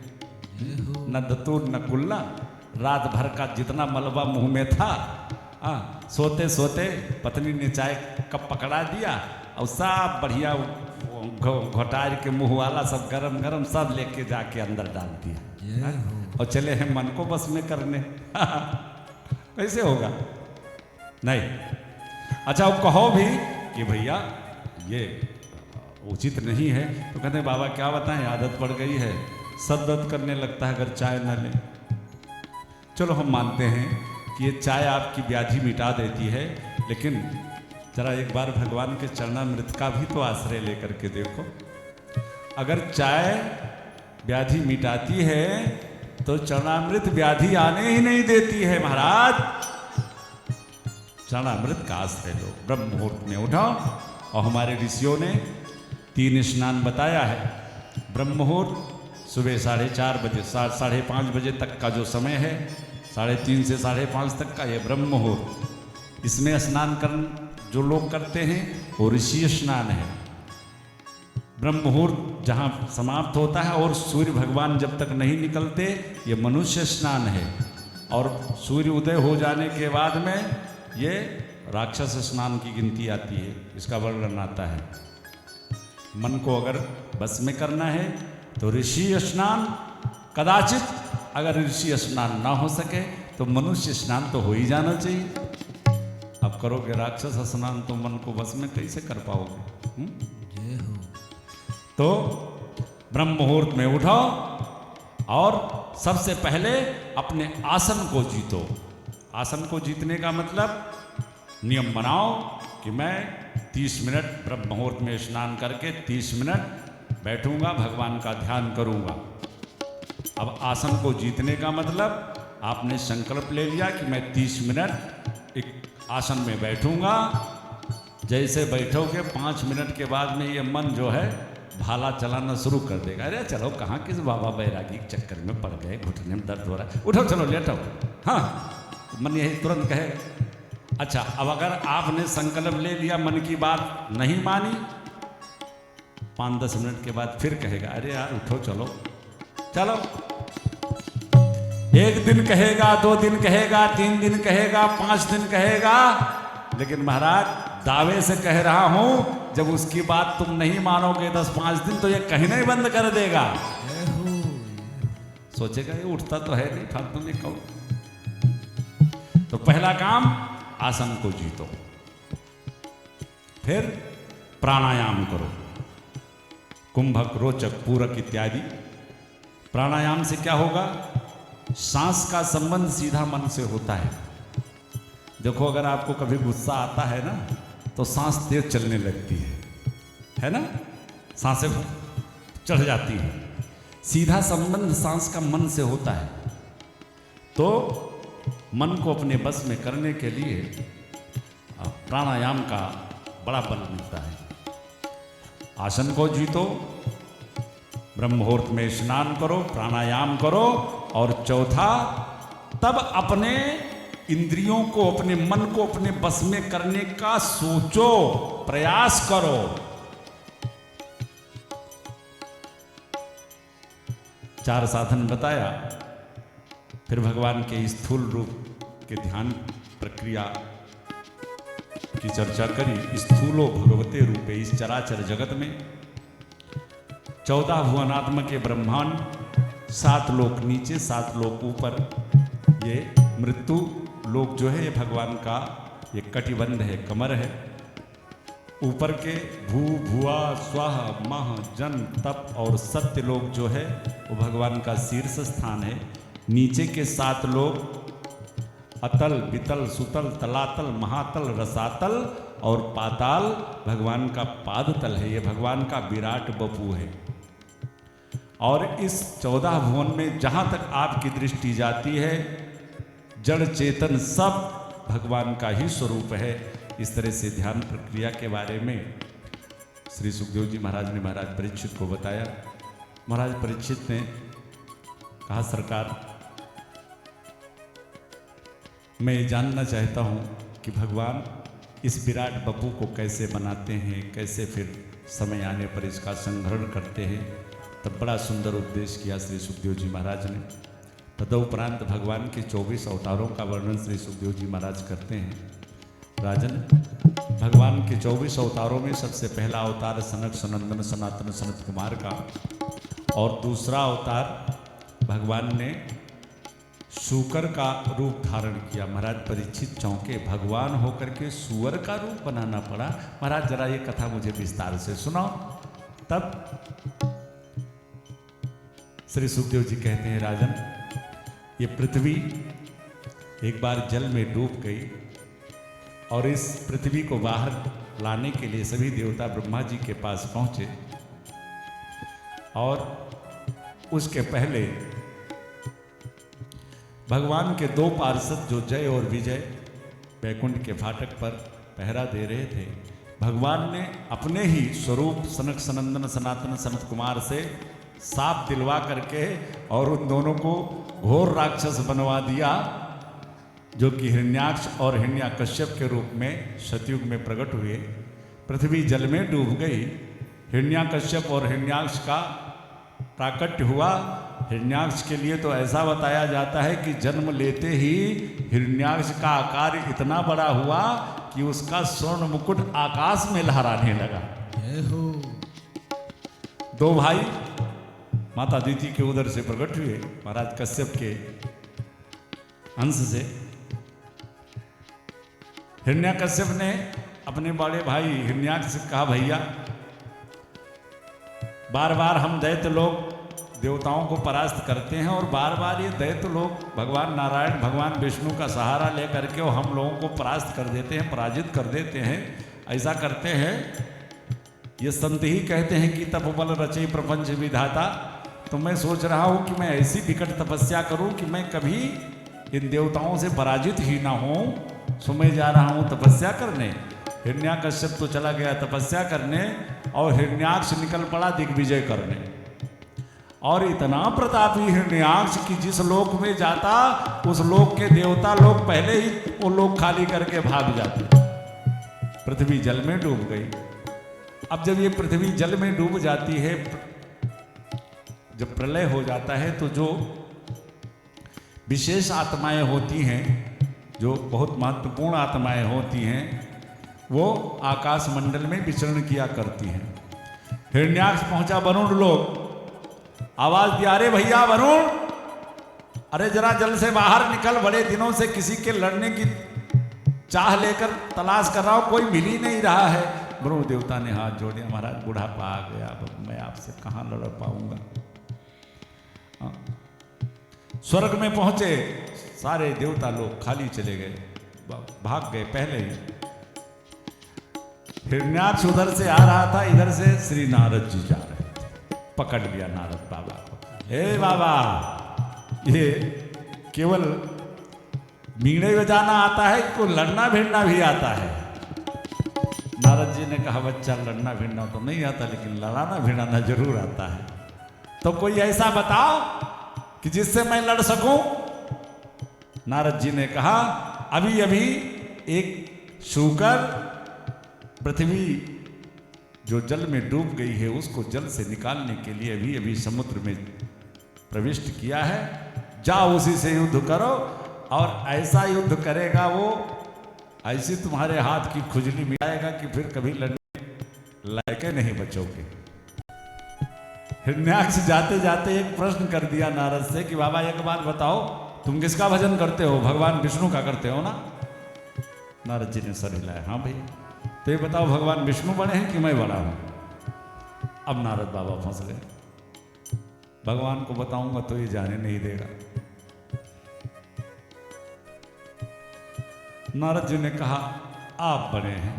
न दतूर न कुल्ला, रात भर का जितना मलबा मुंह में था, सोते सोते पत्नी ने चाय कप पकड़ा दिया और सब बढ़िया घोटार के मुंह वाला सब गरम गरम सब लेके जाके अंदर डाल दिया, और चले हैं मन को बस में करने। कैसे होगा? नहीं। अच्छा वो कहो भी कि भैया ये उचित नहीं है, तो कहते हैं बाबा क्या बताएं, आदत पड़ गई है, सर दर्द करने लगता है अगर चाय न लें। चलो हम मानते हैं कि ये चाय आपकी व्याधि मिटा देती है, लेकिन जरा एक बार भगवान के चरणामृत का भी तो आश्रय लेकर के देखो। अगर चाय व्याधि मिटाती है तो चरणामृत व्याधि आने ही नहीं देती है महाराज। चरणामृत का आश्रय लो, ब्रह्म मुहूर्त में उठाओ। और हमारे ऋषियों ने 3 स्नान बताया है। ब्रह्म मुहूर्त सुबह 4:30 बजे 5:30 बजे तक का जो समय है, 3:30 से 5:30 तक का ये ब्रह्म मुहूर्त। इसमें स्नान जो लोग करते हैं वो ऋषि स्नान है। ब्रह्म मुहूर्त जहाँ समाप्त होता है और सूर्य भगवान जब तक नहीं निकलते, ये मनुष्य स्नान है। और सूर्य उदय हो जाने के बाद में ये राक्षस स्नान की गिनती आती है, इसका वर्णन आता है। मन को अगर बस में करना है तो ऋषि स्नान, कदाचित अगर ऋषि स्नान ना हो सके तो मनुष्य स्नान तो हो ही जाना चाहिए। अब करोगे राक्षस स्नान तो मन को बस में कैसे कर पाओगे? तो ब्रह्म मुहूर्त में उठो और सबसे पहले अपने आसन को जीतो। आसन को जीतने का मतलब नियम बनाओ कि मैं 30 मिनट ब्रह्म मुहूर्त में स्नान करके 30 मिनट बैठूंगा, भगवान का ध्यान करूंगा। अब आसन को जीतने का मतलब आपने संकल्प ले लिया कि मैं 30 मिनट एक आसन में बैठूंगा। जैसे बैठोगे 5 मिनट के बाद में ये मन जो है भाला चलाना शुरू कर देगा। अरे चलो कहाँ किस बाबा बैरागी के चक्कर में पड़ गए, घुटने में दर्द हो रहा है, उठो चलो लेटो। हाँ, मन यही तुरंत कहेगा। अच्छा, अब अगर आपने संकल्प ले लिया, मन की बात नहीं मानी, 5-10 मिनट के बाद फिर कहेगा अरे यार उठो चलो चलो। 1 दिन कहेगा, 2 दिन कहेगा, 3 दिन कहेगा, 5 दिन कहेगा, लेकिन महाराज दावे से कह रहा हूं जब उसकी बात तुम नहीं मानोगे 10-5 दिन तो ये कहना ही बंद कर देगा। सोचेगा ये उठता तो है नहीं, फालतू में कहो। तो पहला काम आसन को जीतो, फिर प्राणायाम करो, कुंभक, रोचक, पूरक इत्यादि। प्राणायाम से क्या होगा? सांस का संबंध सीधा मन से होता है। देखो अगर आपको कभी गुस्सा आता है ना तो सांस तेज चलने लगती है ना, सांसें चढ़ जाती है। सीधा संबंध सांस का मन से होता है। तो मन को अपने बस में करने के लिए प्राणायाम का बड़ा बल मिलता है। आसन को जीतो, ब्रह्म मुहूर्त में स्नान करो, प्राणायाम करो, और चौथा तब अपने इंद्रियों को, अपने मन को अपने बस में करने का सोचो, प्रयास करो। चार साधन बताया, फिर भगवान के स्थूल रूप के ध्यान प्रक्रिया की चर्चा करी। स्थूलो भगवते रूपे, इस चराचर जगत में 14 भुवनात्मक ब्रह्मांड, 7 लोक नीचे, 7 लोक ऊपर। ये मृत्यु लोक जो है ये भगवान का ये कटिबंध है, कमर है। ऊपर के भू, भुआ, स्वाह, मह, जन, तप और सत्य लोक जो है वो भगवान का शीर्ष स्थान है। नीचे के 7 लोक अतल, वितल, सुतल, तलातल, महातल, रसातल और पाताल भगवान का पाद तल है। ये भगवान का विराट बपू है। और इस 14 भुवन में जहाँ तक आपकी दृष्टि जाती है जड़ चेतन सब भगवान का ही स्वरूप है। इस तरह से ध्यान प्रक्रिया के बारे में श्री सुखदेव जी महाराज ने महाराज परीक्षित को बताया। महाराज परीक्षित ने कहा सरकार मैं जानना चाहता हूँ कि भगवान इस विराट बपू को कैसे बनाते हैं, कैसे फिर समय आने पर इसका संग्रहण करते हैं। तब बड़ा सुंदर उपदेश किया श्री सुखदेव जी महाराज ने। तदुपरांत भगवान के 24 अवतारों का वर्णन श्री सुखदेव जी महाराज करते हैं। राजन, भगवान के 24 अवतारों में सबसे पहला अवतार सनक सनंदन सनातन सनत कुमार का, और दूसरा अवतार भगवान ने सूकर का रूप धारण किया। महाराज परीक्षित चौंके, भगवान होकर के सूअर का रूप बनाना पड़ा। महाराज जरा ये कथा मुझे विस्तार से सुनाओ। तब श्री सुखदेव जी कहते हैं राजन, ये पृथ्वी एक बार जल में डूब गई और इस पृथ्वी को बाहर लाने के लिए सभी देवता ब्रह्मा जी के पास पहुंचे। और उसके पहले भगवान के 2 पार्षद जो जय और विजय वैकुंठ के फाटक पर पहरा दे रहे थे, भगवान ने अपने ही स्वरूप सनक सनंदन सनातन सनत कुमार से साप दिलवा करके और उन दोनों को घोर राक्षस बनवा दिया, जो कि हिरण्याक्ष और हिरण्याकश्यप के रूप में सतयुग में प्रकट हुए। पृथ्वी जल में डूब गई। हिरण्याकश्यप और हिरण्याक्ष का प्राकट्य हुआ। हिरण्याक्ष के लिए तो ऐसा बताया जाता है कि जन्म लेते ही हिरण्याक्ष का आकार इतना बड़ा हुआ कि उसका स्वर्ण मुकुट आकाश में लहराने लगा। 2 भाई माता अदिति के उदर से प्रकट हुए, महाराज कश्यप के अंश से। हिरण्याकश्यप ने अपने बड़े भाई हिरण्याक्ष से कहा, भैया बार बार हम दैत्य लोग देवताओं को परास्त करते हैं और बार बार ये दैत्य लोग भगवान नारायण भगवान विष्णु का सहारा लेकर के और हम लोगों को परास्त कर देते हैं, पराजित कर देते हैं। ऐसा करते हैं, ये संत ही कहते हैं कि तपोबल रचे प्रपंच विधाता। तो मैं सोच रहा हूँ कि मैं ऐसी विकट तपस्या करूँ कि मैं कभी इन देवताओं से पराजित ही ना हूँ। सो मैं जा रहा हूँ तपस्या करने। हिरण्याकश्यप तो चला गया तपस्या करने और हिरण्याक्ष निकल पड़ा दिग्विजय करने। और इतना प्रतापी हिरण्याक्ष कि जिस लोक में जाता उस लोक के देवता लोग पहले ही वो लोक खाली करके भाग जाते। पृथ्वी जल में डूब गई। अब जब ये पृथ्वी जल में डूब जाती है, जब प्रलय हो जाता है, तो जो विशेष आत्माएं होती हैं, जो बहुत महत्वपूर्ण आत्माएं होती हैं, वो आकाश मंडल में विचरण किया करती हैं। हिरण्याक्ष पहुंचा वरुण लोग, आवाज दिया, अरे भैया वरुण, अरे जरा जल से बाहर निकल, बड़े दिनों से किसी के लड़ने की चाह लेकर तलाश कर रहा हूं, कोई मिल ही नहीं रहा है। वरुण देवता ने हाथ जोड़े, महाराज बुढ़ापा आ गया, अब मैं आपसे कहाँ लड़ पाऊंगा। स्वर्ग में पहुंचे, सारे देवता लोग खाली चले गए, भाग गए पहले ही। हिरण्याक्ष उधर से आ रहा था, इधर से श्री नारद जी जा रहे थे, पकड़ लिया नारद बाबा को। हे बाबा, ये केवल बीड़े बजाना आता है, को लड़ना भिड़ना भी आता है। नारद जी ने कहा, बच्चा लड़ना भिड़ना तो नहीं आता, लेकिन लड़ाना भिड़ाना जरूर आता है। तो कोई ऐसा बताओ कि जिससे मैं लड़ सकूं। नारद जी ने कहा, अभी अभी एक शूकर पृथ्वी जो जल में डूब गई है, उसको जल से निकालने के लिए अभी अभी समुद्र में प्रविष्ट किया है। जाओ उसी से युद्ध करो, और ऐसा युद्ध करेगा वो, ऐसी तुम्हारे हाथ की खुजली मिटाएगा कि फिर कभी लड़ने लायक नहीं बचोगे। हिरण्याक्ष जाते जाते एक प्रश्न कर दिया नारद से कि बाबा एक बात बताओ, तुम किसका भजन करते हो? भगवान विष्णु का करते हो ना? नारद जी ने सर हिलाया, हाँ भाई। तो ये बताओ, भगवान विष्णु बड़े हैं कि मैं बड़ा हूं? अब नारद बाबा फंस गए, भगवान को बताऊंगा तो ये जाने नहीं देगा। नारद जी ने कहा, आप बड़े हैं।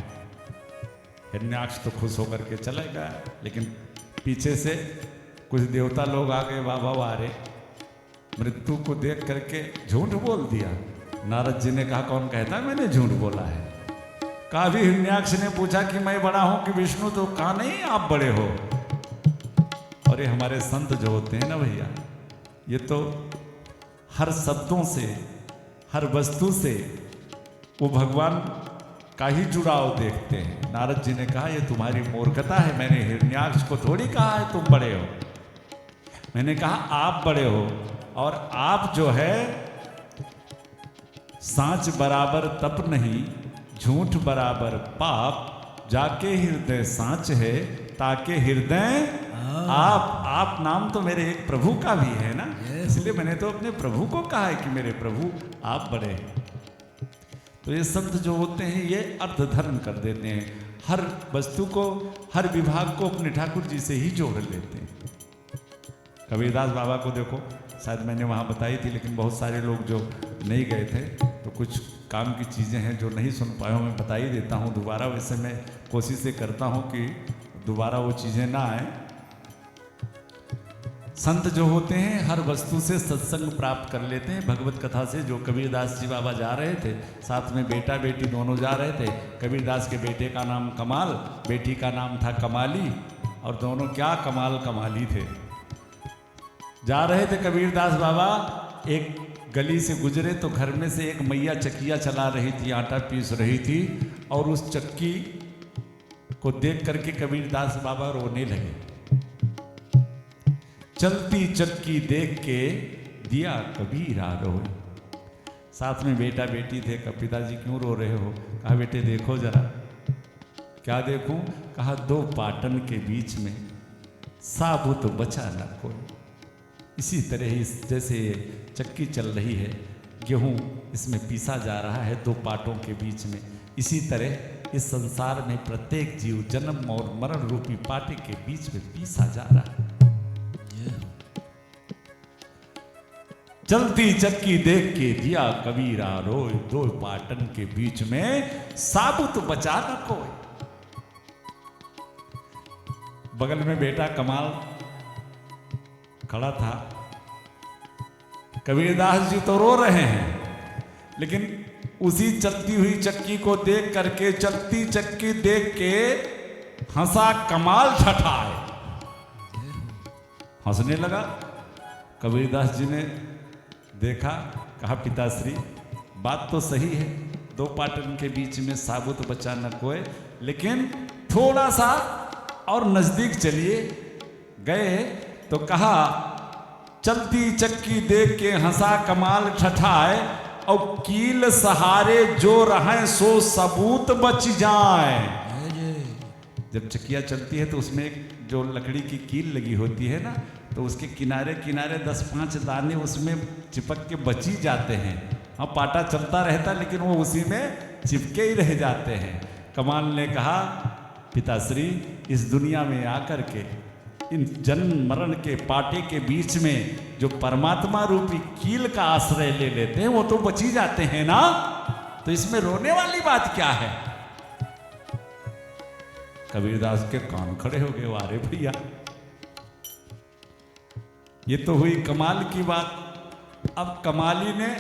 हिरण्याक्ष तो खुश होकर के चले गया, लेकिन पीछे से कुछ देवता लोग आ गए, बाबा वारे, मृत्यु को देख करके झूठ बोल दिया। नारद जी ने कहा, कौन कहता है मैंने झूठ बोला है? कहा भी हिरण्याक्ष ने पूछा कि मैं बड़ा हूं कि विष्णु, तो कहा नहीं आप बड़े हो। और ये हमारे संत जो होते हैं ना भैया, ये तो हर शब्दों से, हर वस्तु से वो भगवान का ही जुड़ाव देखते हैं। नारद जी ने कहा, ये तुम्हारी मूर्खता है, मैंने हिरण्याक्ष को थोड़ी कहा है तुम बड़े हो, मैंने कहा आप बड़े हो। और आप जो है, सांच बराबर तप नहीं, झूठ बराबर पाप, जाके हृदय सांच है, ताके हृदय आप नाम तो मेरे एक प्रभु का भी है ना, इसलिए मैंने तो अपने प्रभु को कहा है कि मेरे प्रभु आप बड़े हैं। तो ये संत जो होते हैं, ये अर्थ धारण कर देते हैं, हर वस्तु को, हर विभाग को अपने ठाकुर जी से ही जोड़ लेते हैं। कबीरदास बाबा को देखो, शायद मैंने वहाँ बताई थी, लेकिन बहुत सारे लोग जो नहीं गए थे, तो कुछ काम की चीज़ें हैं जो नहीं सुन पाया हूँ, मैं बता ही देता हूँ दोबारा। वैसे मैं कोशिश ये करता हूँ कि दोबारा वो चीज़ें ना आए। संत जो होते हैं, हर वस्तु से सत्संग प्राप्त कर लेते हैं। भगवत कथा से जो कबीरदास जी बाबा जा रहे थे, साथ में बेटा बेटी दोनों जा रहे थे। कबीरदास के बेटे का नाम कमाल, बेटी का नाम था कमाली, और दोनों क्या कमाल कमाली थे। जा रहे थे कबीरदास बाबा, एक गली से गुजरे तो घर में से एक मैया चक्किया चला रही थी, आटा पीस रही थी, और उस चक्की को देख करके कबीरदास बाबा रोने लगे। चलती चक्की देख के दिया कबीरा रोए। साथ में बेटा बेटी थे। पिताजी क्यों रो रहे हो? कहा बेटे देखो जरा। क्या देखूं? कहा दो पाटन के बीच में साबुत बचा न कोई। इसी तरह इस जैसे चक्की चल रही है, गेहूं इसमें पीसा जा रहा है दो पाटों के बीच में, इसी तरह इस संसार में प्रत्येक जीव जन्म और मरण रूपी पाटे के बीच में पीसा जा रहा है। चलती चक्की देख के दिया कबीरा रोए, दो पाटन के बीच में साबुत बचा न कोई। बगल में बेटा कमाल खड़ा था। कबीरदास जी तो रो रहे हैं, लेकिन उसी चलती हुई चक्की को देख करके, चलती चक्की देख के हंसा कमाल ठठाए, हंसने लगा। कबीरदास जी ने देखा, कहा पिताश्री बात तो सही है, दो पाटन के बीच में साबुत बचा न कोई, लेकिन थोड़ा सा और नजदीक चलिए। गए तो कहा, चलती चक्की देख के हंसा कमाल ठठाए, और कील सहारे जो रहे सो सबूत बच जाए। जब चक्कियाँ चलती है तो उसमें एक जो लकड़ी की कील लगी होती है ना, तो उसके किनारे किनारे 10-5 दाने उसमें चिपक के बच ही जाते हैं। हाँ, पाटा चलता रहता लेकिन वो उसी में चिपके ही रह जाते हैं। कमाल ने कहा, पिताश्री, इस दुनिया में आकर के इन जन्म मरण के पाटे के बीच में जो परमात्मा रूपी कील का आश्रय ले लेते हैं वो तो बच ही जाते हैं ना, तो इसमें रोने वाली बात क्या है। कबीरदास के कान खड़े हो गए, वारे भैया ये तो हुई कमाल की बात। अब कमाली ने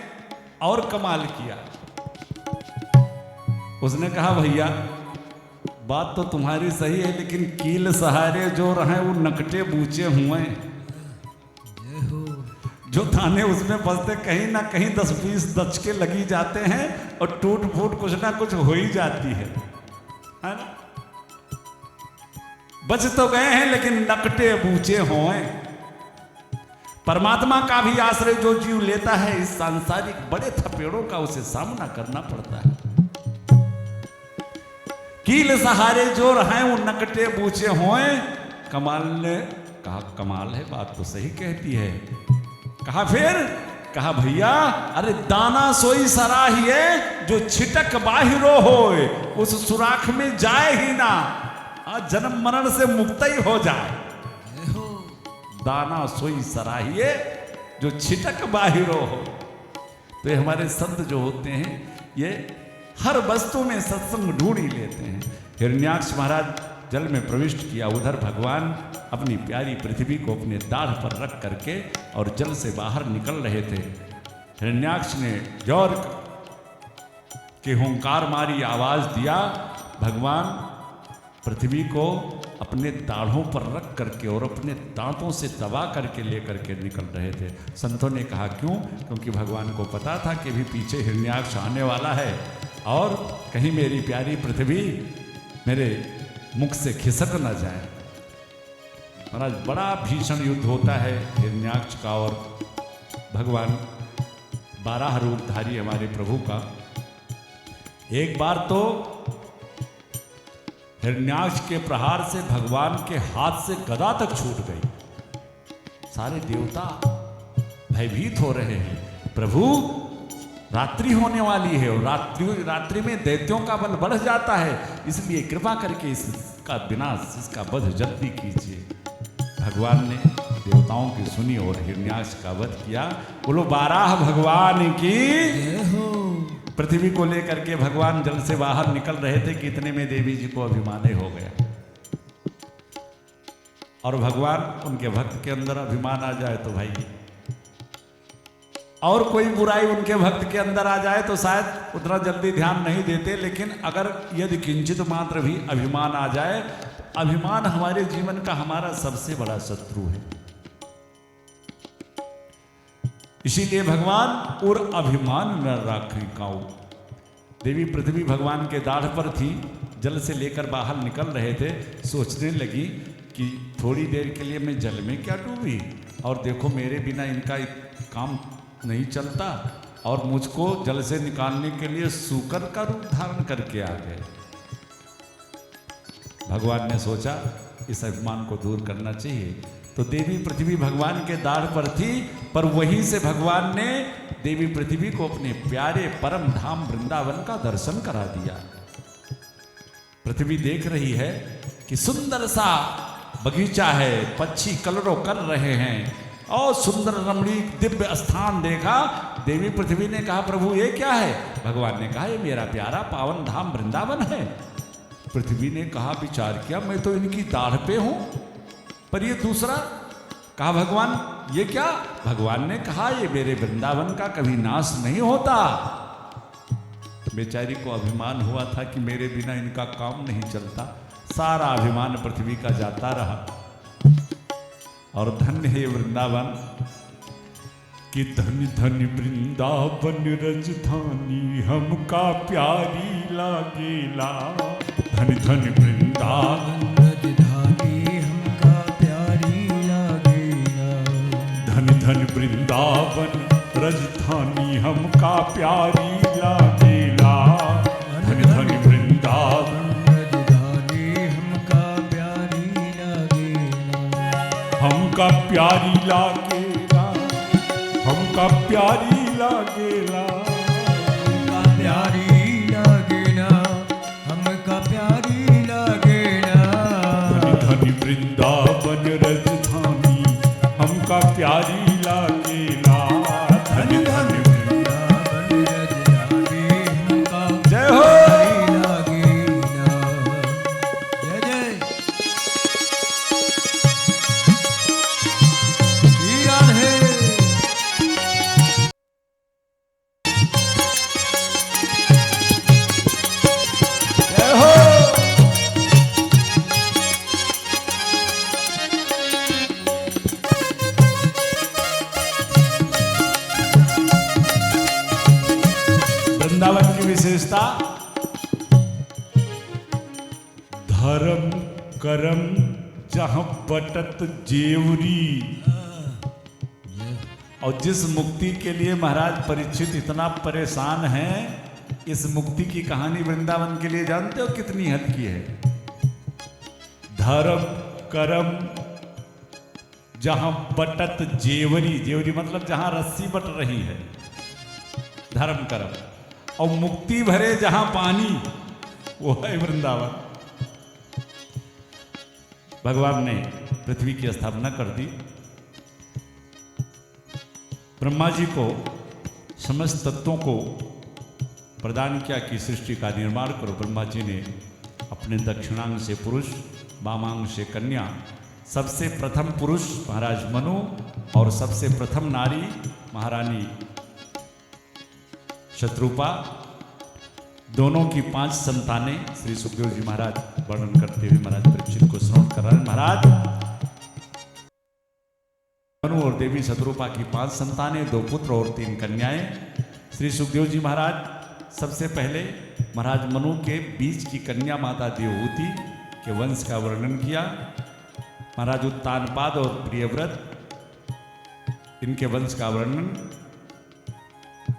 और कमाल किया। उसने कहा, भैया बात तो तुम्हारी सही है, लेकिन कील सहारे जो रहे वो नकटे बूचे हुए, जो दाने उसमें फंसते कहीं ना कहीं 10-20 दचके लगी जाते हैं और टूट फूट कुछ ना कुछ हो ही जाती है ना। बच तो गए हैं लेकिन नकटे बूचे होए। परमात्मा का भी आश्रय जो जीव लेता है, इस सांसारिक बड़े थपेड़ों का उसे सामना करना पड़ता है। कील सहारे जो रहे वो नकटे बूचे होए। कमाल ने कहा, कमाल है, बात तो सही कहती है। कहा फिर, कहा भैया, अरे दाना सोई सराहिए जो छिटक बाहिरो होए, उस सुराख में जाए ही ना, जन्म मरण से मुक्त ही हो जाए। दाना सोई सराहिए जो छिटक बाहिरो हो। तो ये हमारे संत जो होते हैं, ये हर वस्तु में सत्संग ढूंढ ही लेते हैं। हिरण्याक्ष महाराज जल में प्रविष्ट किया, उधर भगवान अपनी प्यारी पृथ्वी को अपने दाढ़ पर रख करके और जल से बाहर निकल रहे थे। हिरण्याक्ष ने जोर के हुंकार मारी आवाज दिया, भगवान पृथ्वी को अपने दाढ़ों पर रख करके और अपने दांतों से दबा करके लेकर के निकल रहे थे। संतों ने कहा, क्यों? क्योंकि भगवान को पता था कि भी पीछे हिरण्याक्ष आने वाला है और कहीं मेरी प्यारी पृथ्वी मेरे मुख से खिसक न जाए। महाराज, बड़ा भीषण युद्ध होता है हिरण्याक्ष का और भगवान 12 रूपधारी हमारे प्रभु का। एक बार तो हिरण्याक्ष के प्रहार से भगवान के हाथ से गदा तक छूट गई। सारे देवता भयभीत हो रहे हैं, प्रभु रात्रि होने वाली है और रात्रि में दैत्यों का बल बढ़ जाता है, इसलिए कृपा करके इसका विनाश, इसका वध जल्दी कीजिए। भगवान ने देवताओं की सुनी और हिरण्याक्ष का वध किया। बोलो 12 भगवान की। पृथ्वी को लेकर के भगवान जल से बाहर निकल रहे थे कि इतने में देवी जी को अभिमान हो गया। और भगवान, उनके भक्त के अंदर अभिमान आ जाए तो भाई, और कोई बुराई उनके भक्त के अंदर आ जाए तो शायद उतना जल्दी ध्यान नहीं देते, लेकिन अगर यदि किंचित मात्र भी अभिमान आ जाए, अभिमान हमारे जीवन का हमारा सबसे बड़ा शत्रु है। इसीलिए भगवान और अभिमान न राखी काऊ। देवी पृथ्वी भगवान के दाढ़ पर थी, जल से लेकर बाहर निकल रहे थे। सोचने लगी कि थोड़ी देर के लिए मैं जल में क्या डूबी, और देखो मेरे बिना इनका काम नहीं चलता, और मुझको जल से निकालने के लिए सूकर का रूप धारण करके आ गए। भगवान ने सोचा इस अभिमान को दूर करना चाहिए, तो देवी पृथ्वी भगवान के दाढ़ पर थी, पर वहीं से भगवान ने देवी पृथ्वी को अपने प्यारे परम धाम वृंदावन का दर्शन करा दिया। पृथ्वी देख रही है कि सुंदर सा बगीचा है, पक्षी कलरव कर रहे हैं और सुंदर रमणीक दिव्य स्थान देखा। देवी पृथ्वी ने कहा, प्रभु ये क्या है? भगवान ने कहा, ये मेरा प्यारा पावन धाम वृंदावन है। पृथ्वी ने कहा, विचार किया, मैं तो इनकी दाढ़ पे हूं, पर ये दूसरा। कहा, भगवान ये क्या? भगवान ने कहा, ये मेरे वृंदावन का कभी नाश नहीं होता। बेचारी को अभिमान हुआ था कि मेरे बिना इनका काम नहीं चलता। सारा अभिमान पृथ्वी का जाता रहा। और धन्य है वृंदावन कि धन्य धन्य वृंदावन रजधानी हमका प्यारी लागेला। धन्य धन्य वृंदावन रजधानी वृंदावन राजधानी हमका प्यारी लागेला। धन धन वृंदावन राजधानी हमका प्यारी लागेला। हमका प्यारी लागेला, हमका प्यारी लागेला, हमका प्यारी लागेला, हमका प्यारी लागेला। धन धन वृंदावन राजधानी हमका प्यारी लागेला। धन धन वृंदावन राजधानी हमका जय हो। प्यारी लागेला। जय जय श्री राधे। जय हो। वृंदावन की विशेषता धर्म करम जहां बटत जेवरी। और जिस मुक्ति के लिए महाराज परीक्षित इतना परेशान है, इस मुक्ति की कहानी वृंदावन के लिए जानते हो कितनी हद की है। धर्म करम जहां बटत जेवरी, जेवरी मतलब जहां रस्सी बट रही है, धर्म करम। और मुक्ति भरे जहां पानी, वो है वृंदावन। भगवान ने पृथ्वी की स्थापना कर दी। ब्रह्मा जी को समस्त तत्वों को प्रदान किया कि सृष्टि का निर्माण करो। ब्रह्मा जी ने अपने दक्षिणांग से पुरुष, वामांग से कन्या, सबसे प्रथम पुरुष महाराज मनु और सबसे प्रथम नारी महारानी शत्रुपा, दोनों की 5 संतानें श्री सुखदेव जी महाराज वर्णन करते हुए महाराज परीक्षित को श्रवण कर रहे हैं। महाराज मनु और देवी शत्रुपा की 5 संतानें, 2 पुत्र और 3 कन्याएं। श्री सुखदेव जी महाराज सबसे पहले महाराज मनु के बीच की कन्या माता देवहूति के वंश का वर्णन किया। महाराज उत्तानपाद और प्रियव्रत, इनके वंश का वर्णन,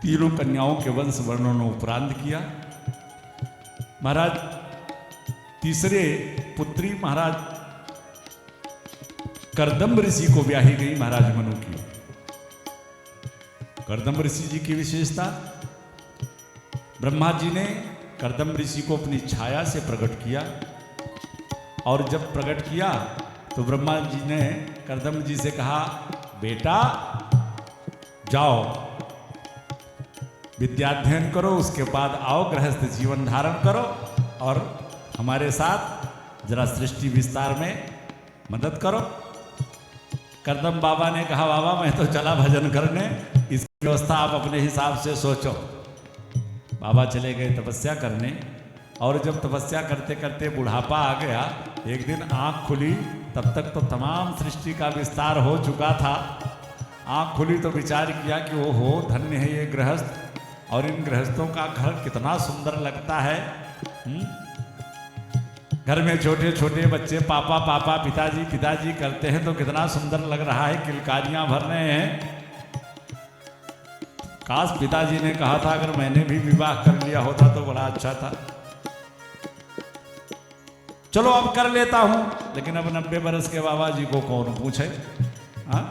तीनों कन्याओं के वंश वर्णन उपरांत किया। महाराज तीसरे पुत्री महाराज करदम ऋषि को ब्याही गई महाराज मनु की। करदम ऋषि जी की विशेषता, ब्रह्मा जी ने करदम ऋषि को अपनी छाया से प्रकट किया। और जब प्रकट किया तो ब्रह्मा जी ने करदम जी से कहा, बेटा जाओ विद्याध्ययन करो, उसके बाद आओ गृहस्थ जीवन धारण करो और हमारे साथ जरा सृष्टि विस्तार में मदद करो। करदम बाबा ने कहा, बाबा मैं तो चला भजन करने, इसकी व्यवस्था आप अपने हिसाब से सोचो। बाबा चले गए तपस्या करने। और जब तपस्या करते करते बुढ़ापा आ गया, एक दिन आंख खुली, तब तक तो तमाम सृष्टि का विस्तार हो चुका था। आंख खुली तो विचार किया कि ओहो धन्य है ये गृहस्थ, और इन गृहस्थों का घर कितना सुंदर लगता है। घर में छोटे छोटे बच्चे पापा पापा पिताजी पिताजी करते हैं तो कितना सुंदर लग रहा है, किलकारियां भर रहे हैं। काश पिताजी ने कहा था अगर मैंने भी विवाह कर लिया होता तो बड़ा अच्छा था। चलो अब कर लेता हूं, लेकिन अब 90 बरस के बाबा जी को कौन पूछे। हाँ,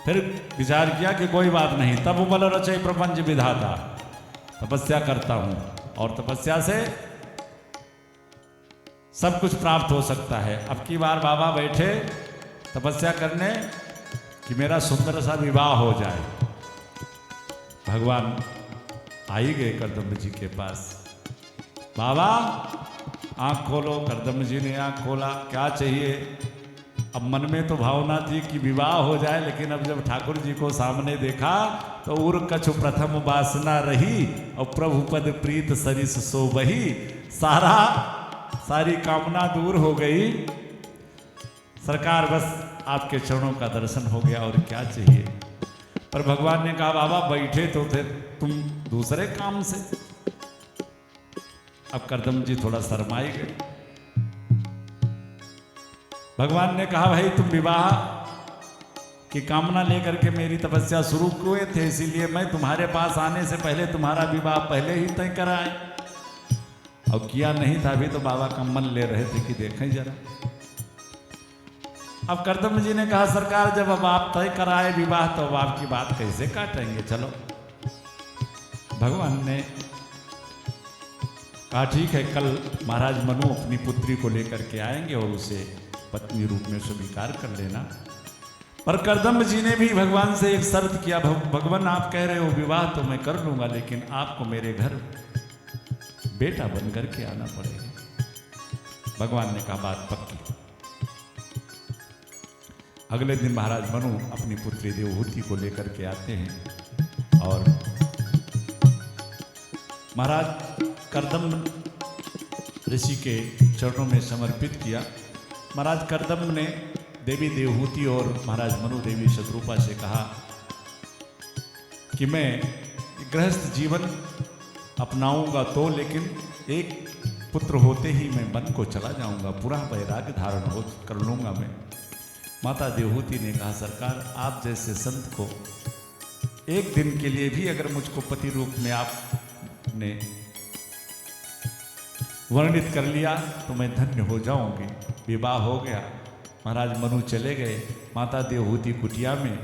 फिर विचार किया कि कोई बात नहीं, तब उमल रचय प्रपंच विधाता, तपस्या करता हूं और तपस्या से सब कुछ प्राप्त हो सकता है। अब की बार बाबा बैठे तपस्या करने कि मेरा सुंदर सा विवाह हो जाए। भगवान आ ही गए करदम जी के पास। बाबा आंख खोलो। करदम जी ने आंख खोला, क्या चाहिए। अब मन में तो भावना थी कि विवाह हो जाए, लेकिन अब जब ठाकुर जी को सामने देखा तो उर कछु प्रथम वासना रही और प्रभु पद प्रीत सरिस सो बही। सारी कामना दूर हो गई। सरकार बस आपके चरणों का दर्शन हो गया, और क्या चाहिए। पर भगवान ने कहा बाबा बैठे तो थे तुम दूसरे काम से। अब करदम जी थोड़ा शर्माए गए। भगवान ने कहा भाई तुम विवाह कि कामना लेकर के मेरी तपस्या शुरू किए थे, इसीलिए मैं तुम्हारे पास आने से पहले तुम्हारा विवाह पहले ही तय कराए। और किया नहीं था, अभी तो बाबा का मन ले रहे थे कि देखें जरा। अब कर्दम जी ने कहा सरकार जब अब आप तय कराए विवाह तो अब आपकी बात कैसे काटेंगे, चलो। भगवान ने कहा ठीक है, कल महाराज मनु अपनी पुत्री को लेकर के आएंगे और उसे पत्नी रूप में स्वीकार कर लेना। पर कर्दम जी ने भी भगवान से एक शर्त किया, भगवान आप कह रहे हो विवाह तो मैं कर लूंगा, लेकिन आपको मेरे घर बेटा बन करके आना पड़ेगा। भगवान ने कहा बात पक्की। अगले दिन महाराज मनु अपनी पुत्री देवहूति को लेकर के आते हैं और महाराज कर्दम ऋषि के चरणों में समर्पित किया। महाराज कर्दम ने देवी देवहूति और महाराज मनु देवी शत्रुपा से कहा कि मैं गृहस्थ जीवन अपनाऊंगा तो, लेकिन एक पुत्र होते ही मैं वन को चला जाऊंगा, पूरा वैराग्य धारण हो कर लूंगा मैं। माता देवहूति ने कहा सरकार आप जैसे संत को एक दिन के लिए भी अगर मुझको पति रूप में आपने वर्णित कर लिया तो मैं धन्य हो जाऊंगी। विवाह हो गया, महाराज मनु चले गए माता देवहूति कुटिया में।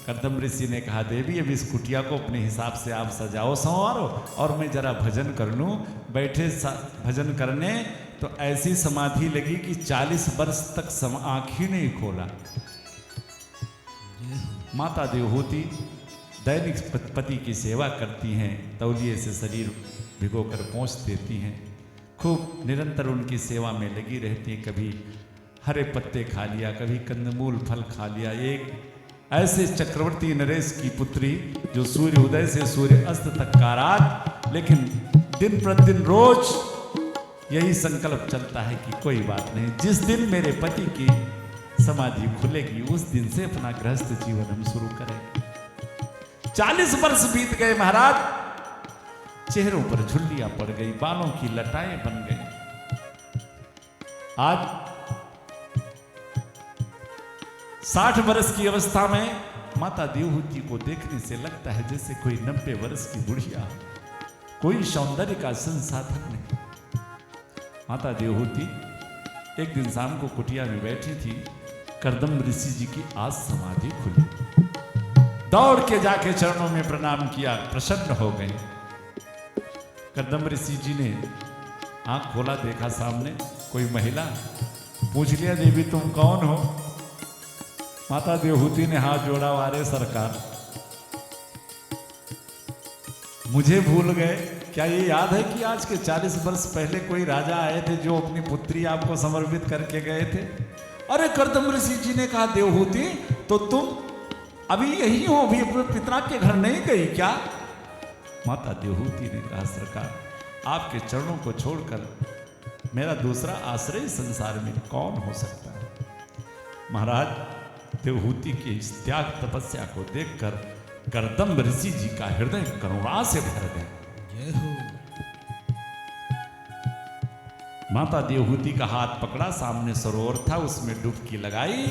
कर्दम ऋषि ने कहा देवी अब इस कुटिया को अपने हिसाब से आप सजाओ संवारो और मैं जरा भजन कर लूँ। बैठे भजन करने तो ऐसी समाधि लगी कि 40 वर्ष तक आँख ही नहीं खोला। माता देवहूति दैनिक पति की सेवा करती हैं, तौलिए से शरीर भिगोकर पोंछ देती हैं, खूब निरंतर उनकी सेवा में लगी रहती हैं। कभी हरे पत्ते खा लिया, कभी कंदमूल फल खा लिया। एक ऐसे चक्रवर्ती नरेश की पुत्री जो सूर्य उदय से सूर्य अस्त तक का रात, लेकिन दिन प्रतिदिन रोज यही संकल्प चलता है कि कोई बात नहीं, जिस दिन मेरे पति की समाधि खुलेगी उस दिन से अपना गृहस्थ जीवन हम शुरू करें। 40 वर्ष बीत गए महाराज, चेहरों पर झुर्रियां पड़ गई, बालों की लटाएं बन गई। आज 60 वर्ष की अवस्था में माता देवहूति को देखने से लगता है जैसे कोई 90 वर्ष की बुढ़िया, कोई सौंदर्य का संसाधन नहीं। माता देवहूति एक दिन शाम को कुटिया में बैठी थी, कर्दम ऋषि जी की आज समाधि खुली। दौड़ के जाके चरणों में प्रणाम किया, प्रसन्न हो गए। कर्दम ऋषि जी ने आंख खोला, देखा सामने कोई महिला, पूछ लिया देवी तुम कौन हो? माता देवहूति ने हाथ जोड़ा, वारे सरकार मुझे भूल गए क्या? ये याद है कि आज के 40 वर्ष पहले कोई राजा आए थे जो अपनी पुत्री आपको समर्पित करके गए थे? अरे कर्दम ऋषि जी ने कहा देवहूति तो तुम अभी यही हो, अभी अपने पिता के घर नहीं गई क्या? माता देवहूति ने कहा सरकार आपके चरणों को छोड़कर मेरा दूसरा आश्रय संसार में कौन हो सकता है? महाराज देवहूति की इस त्याग तपस्या को देखकर कर्दम ऋषि जी का हृदय करुणा से भर गया। माता देवहूति का हाथ पकड़ा, सामने सरोवर था उसमें डुबकी लगाई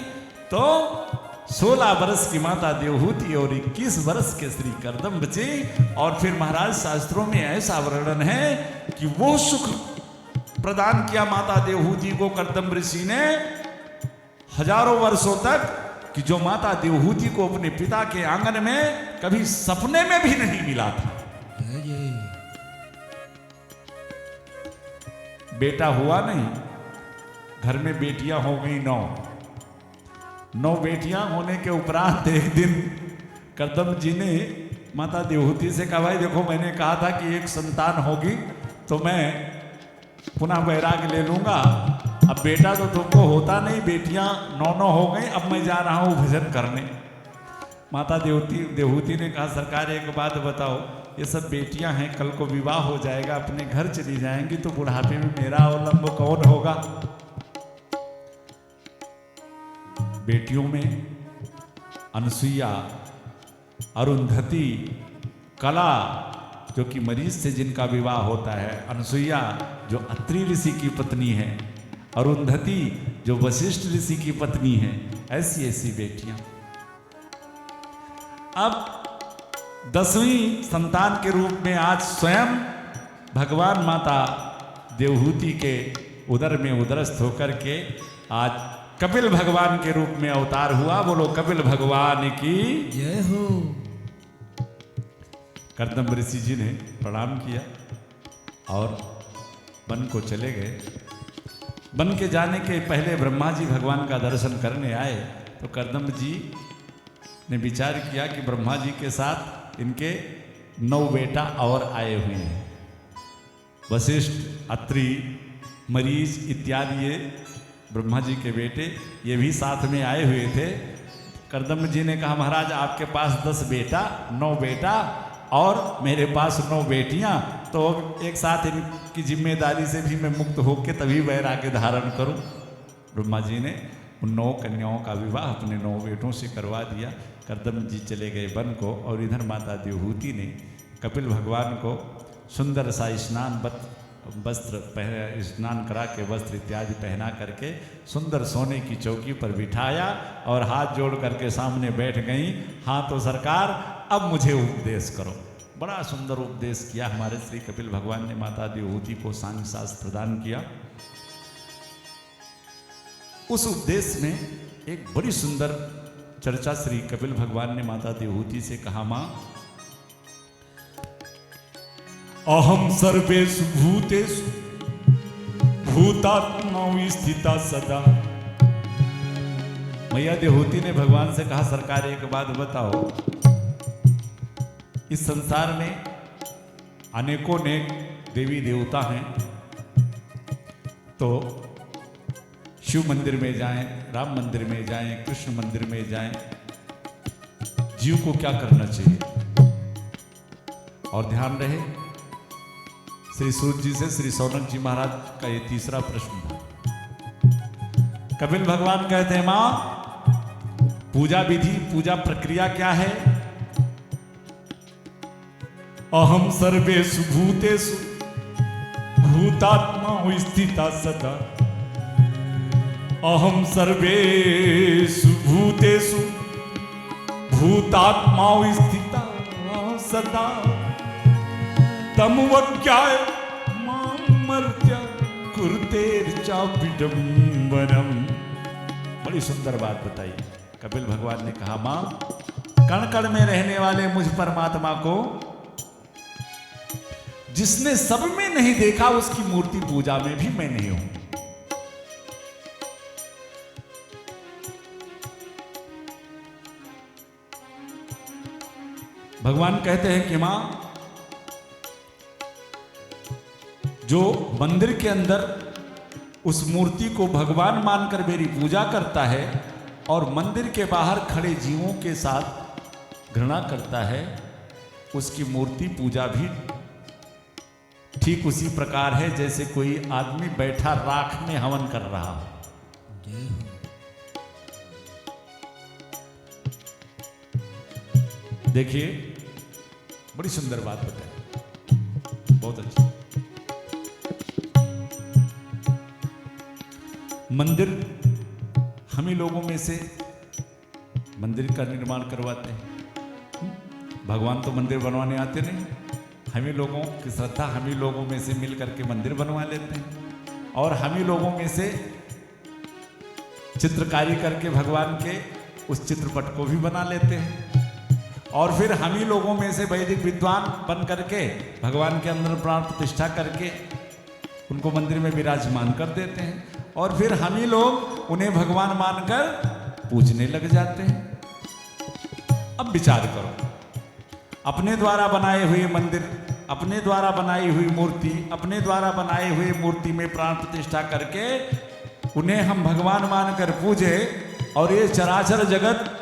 तो 16 वर्ष की माता देवहूति और 21 वर्ष के श्री कर्दम जी। और फिर महाराज शास्त्रों में ऐसा वर्णन है कि वो सुख प्रदान किया माता देवहूति को कर्दम ऋषि ने हजारों वर्षों तक, कि जो माता देवहूति को अपने पिता के आंगन में कभी सपने में भी नहीं मिला था। बेटा हुआ नहीं, घर में बेटियां हो गई 9 बेटियां होने के उपरांत एक दिन कर्दम जी ने माता देवहूति से कहा भाई देखो मैंने कहा था कि एक संतान होगी तो मैं पुनः वैराग्य ले लूंगा, अब बेटा तो तुमको होता नहीं, बेटियां 9 हो गई, अब मैं जा रहा हूं भजन करने। माता देवहूति ने कहा सरकार एक बात बताओ, ये सब बेटियां हैं, कल को विवाह हो जाएगा, अपने घर चली जाएंगी तो बुढ़ापे में मेरा अवलंब कौन होगा? बेटियों में अनसुईया, अरुंधति, कला जो कि मरीज से जिनका विवाह होता है, अनसुईया जो अत्रि ऋषि की पत्नी है, अरुंधति जो वशिष्ठ ऋषि की पत्नी है, ऐसी ऐसी बेटियां। अब 10वीं संतान के रूप में आज स्वयं भगवान माता देवहूति के उदर में उदरस्थ होकर के आज कपिल भगवान के रूप में अवतार हुआ। बोलो कपिल भगवान की जय हो। कर्दम ऋषि जी ने प्रणाम किया और वन को चले गए। वन के जाने के पहले ब्रह्मा जी भगवान का दर्शन करने आए तो कर्दम जी ने विचार किया कि ब्रह्मा जी के साथ इनके 9 बेटा और आए हुए हैं। वशिष्ठ, अत्रि, मरीच इत्यादि ये ब्रह्मा जी के बेटे ये भी साथ में आए हुए थे। कर्दम जी ने कहा महाराज आपके पास 10 बेटा 9 बेटा और मेरे पास 9 बेटियां, तो एक साथ इनकी जिम्मेदारी से भी मैं मुक्त होकर तभी वैराग्य धारण करूं। ब्रह्मा जी ने उन 9 कन्याओं का विवाह अपने 9 बेटों से करवा दिया। कर्दम जी चले गए वन को और इधर माता देवहूति ने कपिल भगवान को सुंदर सा स्नान करा के वस्त्र इत्यादि पहना करके सुंदर सोने की चौकी पर बिठाया और हाथ जोड़ करके सामने बैठ गई। हाँ तो सरकार अब मुझे उपदेश करो। बड़ा सुंदर उपदेश किया हमारे श्री कपिल भगवान ने माता देवहूति को सांख्य शास्त्र प्रदान किया। उस उपदेश में एक बड़ी सुंदर चर्चा श्री कपिल भगवान ने माता देवहूति से कहा, मां अहम सर्वेषु भूतेषु भूतात्मा स्थिता सदा। मैया देवहूति ने भगवान से कहा सरकार एक बात बताओ, इस संसार में अनेकों नेक देवी देवता हैं, तो शिव मंदिर में जाएं, राम मंदिर में जाएं, कृष्ण मंदिर में जाएं, जीव को क्या करना चाहिए? और ध्यान रहे श्री सूत जी से श्री सौनक जी महाराज का ये तीसरा प्रश्न था। कपिल भगवान कहते हैं मां पूजा विधि पूजा प्रक्रिया क्या है? अहम सर्वेषु भूतेषु भूतात्मा स्थिता सदा। अहम सर्वेषु भूतेषु भूतात्मा स्थिता सदा। तमुवज्ञाय मां मर्त्य कुरुतेर्चाविडम्बरम्। बड़ी सुंदर बात बताई। कपिल भगवान ने कहा मां कण कण में रहने वाले मुझ परमात्मा को जिसने सब में नहीं देखा उसकी मूर्ति पूजा में भी मैं नहीं हूं। भगवान कहते हैं कि मां जो मंदिर के अंदर उस मूर्ति को भगवान मानकर मेरी पूजा करता है और मंदिर के बाहर खड़े जीवों के साथ घृणा करता है, उसकी मूर्ति पूजा भी ठीक उसी प्रकार है जैसे कोई आदमी बैठा राख में हवन कर रहा हो। देखिए बड़ी सुंदर बात बताई, बहुत अच्छी। मंदिर हम ही लोगों में से मंदिर का निर्माण करवाते हैं। भगवान तो मंदिर बनवाने आते नहीं, हम ही लोगों की श्रद्धा हम ही लोगों में से मिल करके मंदिर बनवा लेते हैं और हम ही लोगों में से चित्रकारी करके भगवान के उस चित्रपट को भी बना लेते हैं और फिर हम ही लोगों में से वैदिक विद्वान बन करके भगवान के अंदर प्राण प्रतिष्ठा करके उनको मंदिर में विराजमान कर देते हैं और फिर हम ही लोग उन्हें भगवान मानकर पूजने लग जाते हैं। अब विचार करो, अपने द्वारा बनाए हुए मंदिर, अपने द्वारा बनाई हुई मूर्ति, अपने द्वारा बनाए हुए मूर्ति में प्राण प्रतिष्ठा करके उन्हें हम भगवान मानकर पूजे और ये चराचर जगत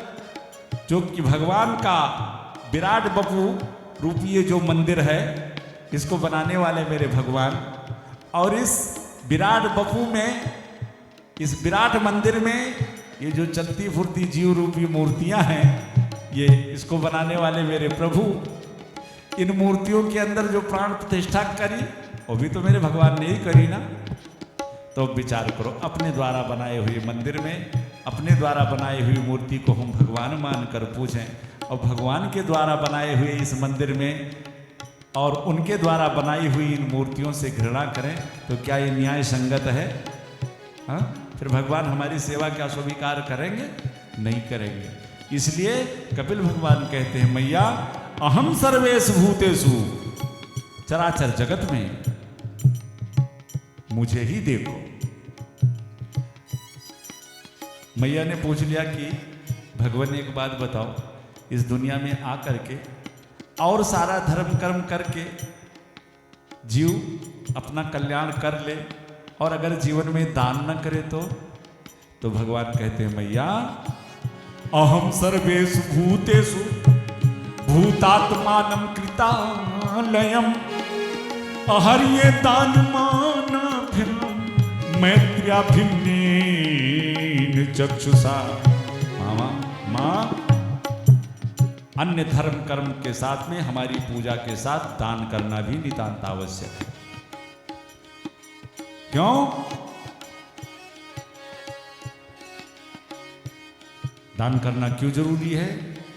जो कि भगवान का विराट बपू रूपी ये जो मंदिर है इसको बनाने वाले मेरे भगवान, और इस विराट बपू में, इस विराट मंदिर में ये जो चलती फुर्ती जीव रूपी मूर्तियां हैं, ये इसको बनाने वाले मेरे प्रभु, इन मूर्तियों के अंदर जो प्राण प्रतिष्ठा करी वो भी तो मेरे भगवान ने ही करी ना। तो विचार करो, अपने द्वारा बनाए हुए मंदिर में अपने द्वारा बनाई हुई मूर्ति को हम भगवान मानकर पूजें और भगवान के द्वारा बनाए हुए इस मंदिर में और उनके द्वारा बनाई हुई इन मूर्तियों से घृणा करें तो क्या ये न्याय संगत है? हाँ, फिर भगवान हमारी सेवा क्या स्वीकार करेंगे? नहीं करेंगे। इसलिए कपिल भगवान कहते हैं मैया अहम सर्वेषु भूतेषु, चराचर जगत में मुझे ही देखो। मैया ने पूछ लिया कि भगवान एक बात बताओ, इस दुनिया में आकर के और सारा धर्म कर्म करके जीव अपना कल्याण कर ले और अगर जीवन में दान न करे तो भगवान कहते हैं मैया अहम सर्वेषु भूतेषु भूतात्मानं कृतालयम् अहर्ये दानमानाभिर्न मैत्र्याभिन्नेन चक्षुषा। माँ अन्य धर्म कर्म के साथ में हमारी पूजा के साथ दान करना भी नितांत आवश्यक है। क्यों? दान करना क्यों जरूरी है?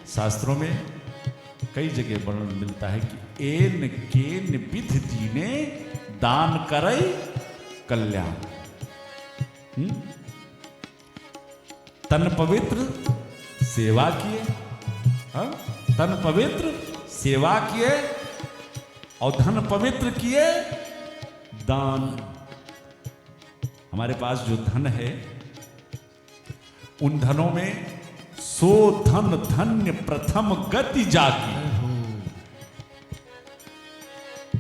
शास्त्रों में कई जगह वर्णन मिलता है कि एन केन विधि दीने दान करई कल्याण। तन पवित्र सेवा किए, हाँ? तन पवित्र सेवा किए और धन पवित्र किए दान। हमारे पास जो धन है उन धनों में सो धन धन्य प्रथम गति जाकी।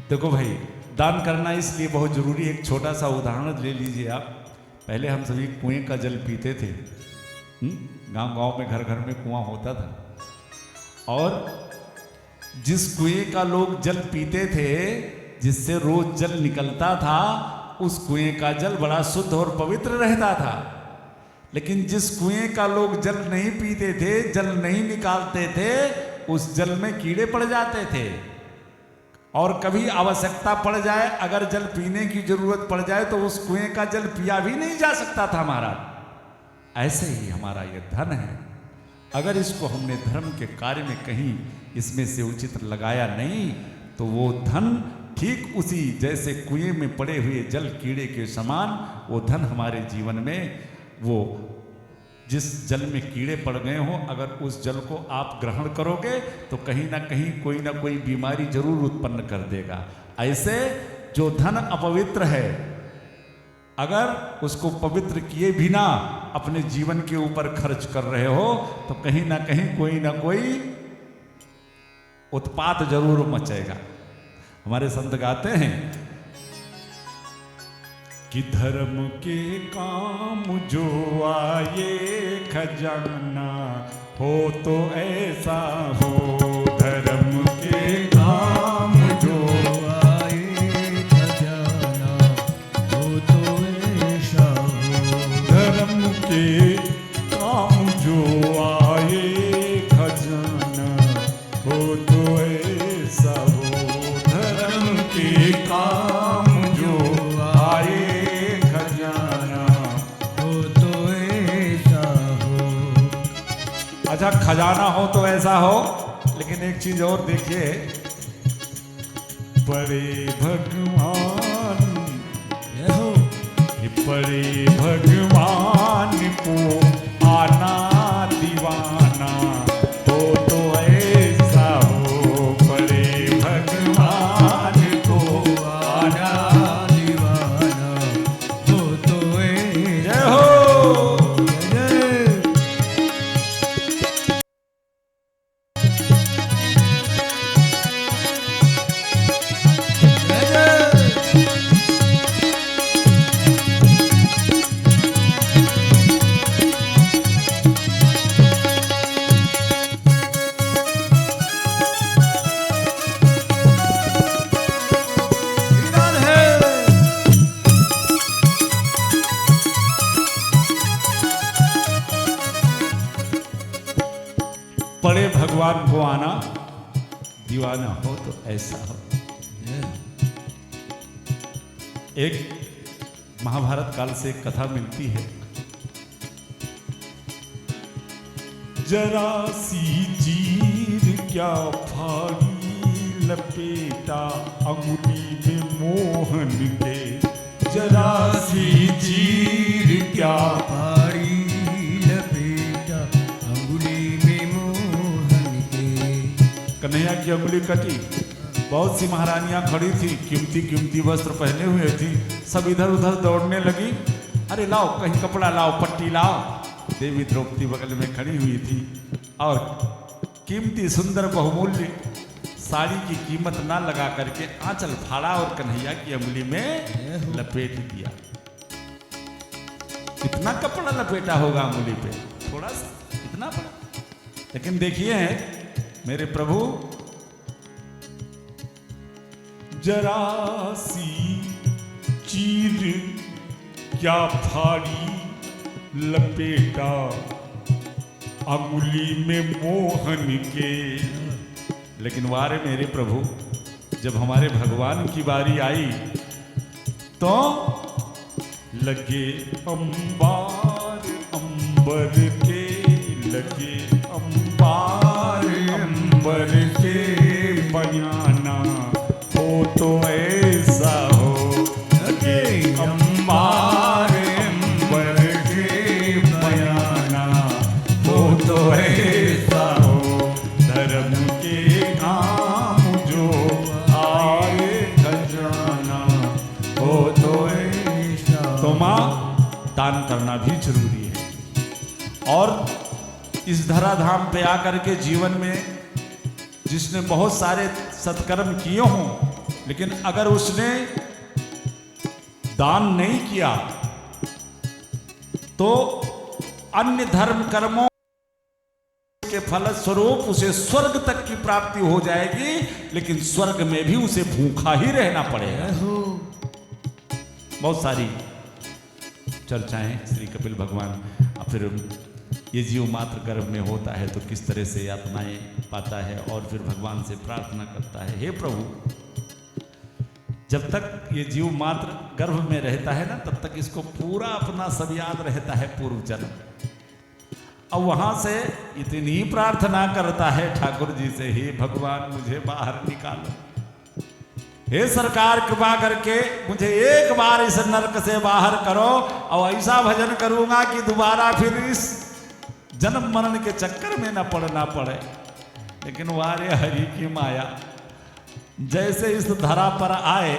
देखो भाई, दान करना इसलिए बहुत जरूरी है। एक छोटा सा उदाहरण ले लीजिए आप। पहले हम सभी कुएं का जल पीते थे। गांव गांव में घर घर में कुआं होता था और जिस कुएं का लोग जल पीते थे, जिससे रोज जल निकलता था, उस कुएं का जल बड़ा शुद्ध और पवित्र रहता था। लेकिन जिस कुएं का लोग जल नहीं पीते थे, जल नहीं निकालते थे, उस जल में कीड़े पड़ जाते थे और कभी आवश्यकता पड़ जाए, अगर जल पीने की जरूरत पड़ जाए तो उस कुएं का जल पिया भी नहीं जा सकता था महाराज। ऐसे ही हमारा ये धन है, अगर इसको हमने धर्म के कार्य में कहीं इसमें से उचित लगाया नहीं तो वो धन ठीक उसी जैसे कुएं में पड़े हुए जल कीड़े के समान वो धन हमारे जीवन में, वो जिस जल में कीड़े पड़ गए हों, अगर उस जल को आप ग्रहण करोगे तो कहीं ना कोई बीमारी जरूर उत्पन्न कर देगा। ऐसे जो धन अपवित्र है, अगर उसको पवित्र किए बिना अपने जीवन के ऊपर खर्च कर रहे हो तो कहीं ना कोई उत्पात जरूर मचेगा। हमारे संत गाते हैं कि धर्म के काम जो आए खजाना हो तो ऐसा हो। धर्म के काम जो आए खजाना हो तो ऐसा हो। धर्म के काम जो आए खजाना हो तो ऐसा हो। धर्म के काम जो आए खजाना हो तो ऐसा हो। अच्छा, खजाना हो तो ऐसा हो, लेकिन एक चीज और देखिए, बड़े भगवान बड़े भगवान को आना दीवाना हो तो ऐसा हो। बड़े भगवान को आना दीवाना हो तो जय हो। बड़े भगवान को आना दीवाना हो तो ऐसा हो। एक महाभारत काल से एक कथा मिलती है जरा सी चीर क्या फाड़ी लपेटा अंगुली में मोहन के, जरा सी चीर क्या फाड़ी लपेटा अंगुली में मोहन के। कन्हैया की अंगुली कटी। बहुत सी महारानियां खड़ी थी, कीमती कीमती वस्त्र पहने हुए थी, सब इधर उधर दौड़ने लगी। अरे लाओ कहीं कपड़ा लाओ, पट्टी लाओ। देवी द्रौपदी बगल में खड़ी हुई थी और कीमती सुंदर बहुमूल्य साड़ी की कीमत ना लगा करके आंचल फाड़ा और कन्हैया की अंगुली में लपेट दिया। कितना कपड़ा लपेटा होगा अंगुली पे, थोड़ा सा, इतना बड़ा। लेकिन देखिए मेरे प्रभु, जरा सी चीर क्या फाड़ी लपेटा अंगुली में मोहन के। लेकिन वारे मेरे प्रभु, जब हमारे भगवान की बारी आई तो लगे अंबार अंबर के, लगे अंबार अंबर के बयाना हो तो ऐसा हो, लगे अंबार अंबर के बयाना हो तो ऐसा हो, धर्म के काम जो आए खजाना हो तो ऐसा। तो माँ, दान करना भी जरूरी है। और इस धराधाम पे आकर के जीवन में जिसने बहुत सारे सत्कर्म किए हों, लेकिन अगर उसने दान नहीं किया तो अन्य धर्म कर्मों के फलस्वरूप उसे स्वर्ग तक की प्राप्ति हो जाएगी, लेकिन स्वर्ग में भी उसे भूखा ही रहना पड़ेगा। बहुत सारी चर्चाएं श्री कपिल भगवान, और फिर ये जीव मात्र गर्भ में होता है तो किस तरह से यातनाएं पाता है, और फिर भगवान से प्रार्थना करता है, हे प्रभु, जब तक ये जीव मात्र गर्भ में रहता है ना, तब तक इसको पूरा अपना सब याद रहता है पूर्व जन्म। अब वहां से इतनी प्रार्थना करता है ठाकुर जी से, हे भगवान मुझे बाहर निकालो, हे सरकार कृपा करके मुझे एक बार इस नरक से बाहर करो, और ऐसा भजन करूंगा कि दोबारा फिर इस जन्म मरण के चक्कर में न पड़ना पड़े। लेकिन वारे हरि की माया, जैसे इस धरा पर आए,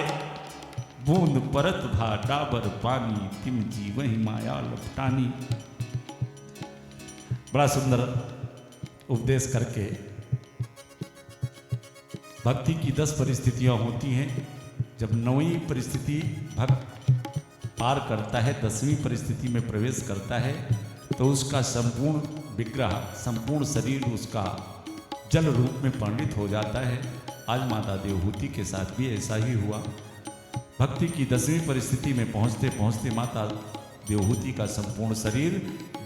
बूंद परत भा डाबर पानी, तिम जी वही माया लपटानी। बड़ा सुंदर उपदेश करके भक्ति की 10 परिस्थितियां होती हैं। जब 9वीं परिस्थिति भक्त पार करता है, 10वीं परिस्थिति में प्रवेश करता है, तो उसका संपूर्ण विग्रह, संपूर्ण शरीर उसका जल रूप में परिणित हो जाता है। आज माता देवहूति के साथ भी ऐसा ही हुआ। भक्ति की 10वीं परिस्थिति में पहुंचते पहुंचते माता देवहूति का संपूर्ण शरीर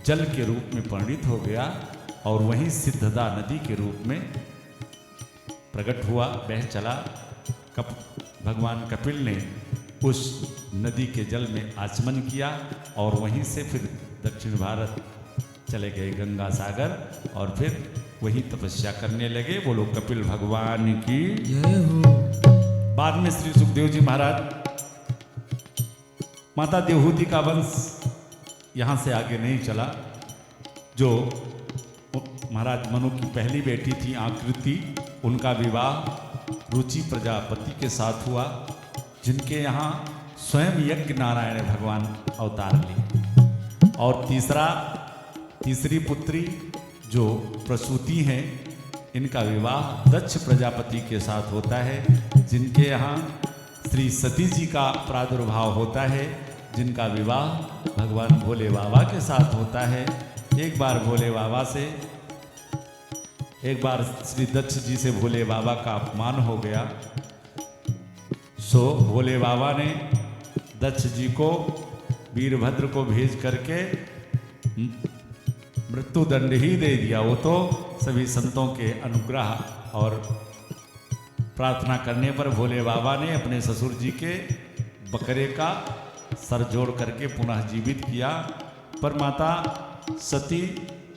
जल के रूप में परिणित हो गया, और वहीं सिद्धदा नदी के रूप में प्रकट हुआ, बह चला। भगवान कपिल ने उस नदी के जल में आचमन किया, और वहीं से फिर दक्षिण भारत चले गए गंगा सागर, और फिर वही तपस्या करने लगे। बोलो कपिल भगवान की जय हो। बाद में श्री सुखदेव जी महाराज, माता देवहूति का वंश यहाँ से आगे नहीं चला। जो महाराज मनु की पहली बेटी थी आकृति, उनका विवाह रुचि प्रजापति के साथ हुआ, जिनके यहाँ स्वयं यज्ञ नारायण भगवान अवतार लिए। और तीसरी पुत्री जो प्रसूति हैं, इनका विवाह दक्ष प्रजापति के साथ होता है, जिनके यहाँ श्री सती जी का प्रादुर्भाव होता है, जिनका विवाह भगवान भोले बाबा के साथ होता है। एक बार भोले बाबा से, एक बार श्री दक्ष जी से भोले बाबा का अपमान हो गया, सो भोले बाबा ने दक्ष जी को, वीरभद्र को भेज करके मृत्युदंड ही दे दिया। वो तो सभी संतों के अनुग्रह और प्रार्थना करने पर भोले बाबा ने अपने ससुर जी के बकरे का सर जोड़ करके पुनः जीवित किया। पर माता सती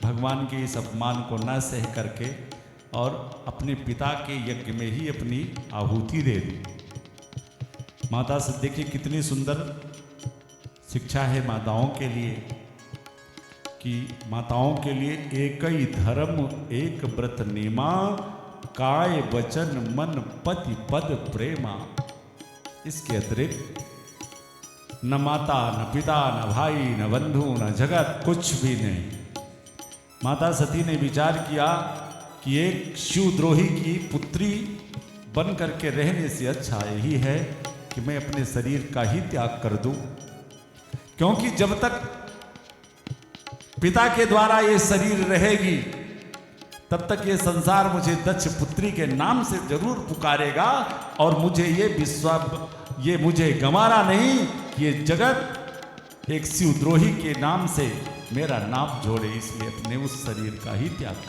भगवान के इस अपमान को न सह करके और अपने पिता के यज्ञ में ही अपनी आहुति दे दी। माता से देखिए कितनी सुंदर शिक्षा है माताओं के लिए कि माताओं के लिए एक ही धर्म एक व्रत नेमा, काय वचन मन पति पद प्रेमा। इसके अतिरिक्त न माता न पिता न भाई न बंधु न जगत कुछ भी नहीं। माता सती ने विचार किया कि एक शिवद्रोही की पुत्री बन करके रहने से अच्छा यही है कि मैं अपने शरीर का ही त्याग कर दूं, क्योंकि जब तक पिता के द्वारा ये शरीर रहेगी तब तक ये संसार मुझे दक्ष पुत्री के नाम से जरूर पुकारेगा और मुझे ये मुझे गंवारा नहीं, ये जगत एक शिवद्रोही के नाम से मेरा नाम जोड़े, इसलिए अपने उस शरीर का ही त्याग कर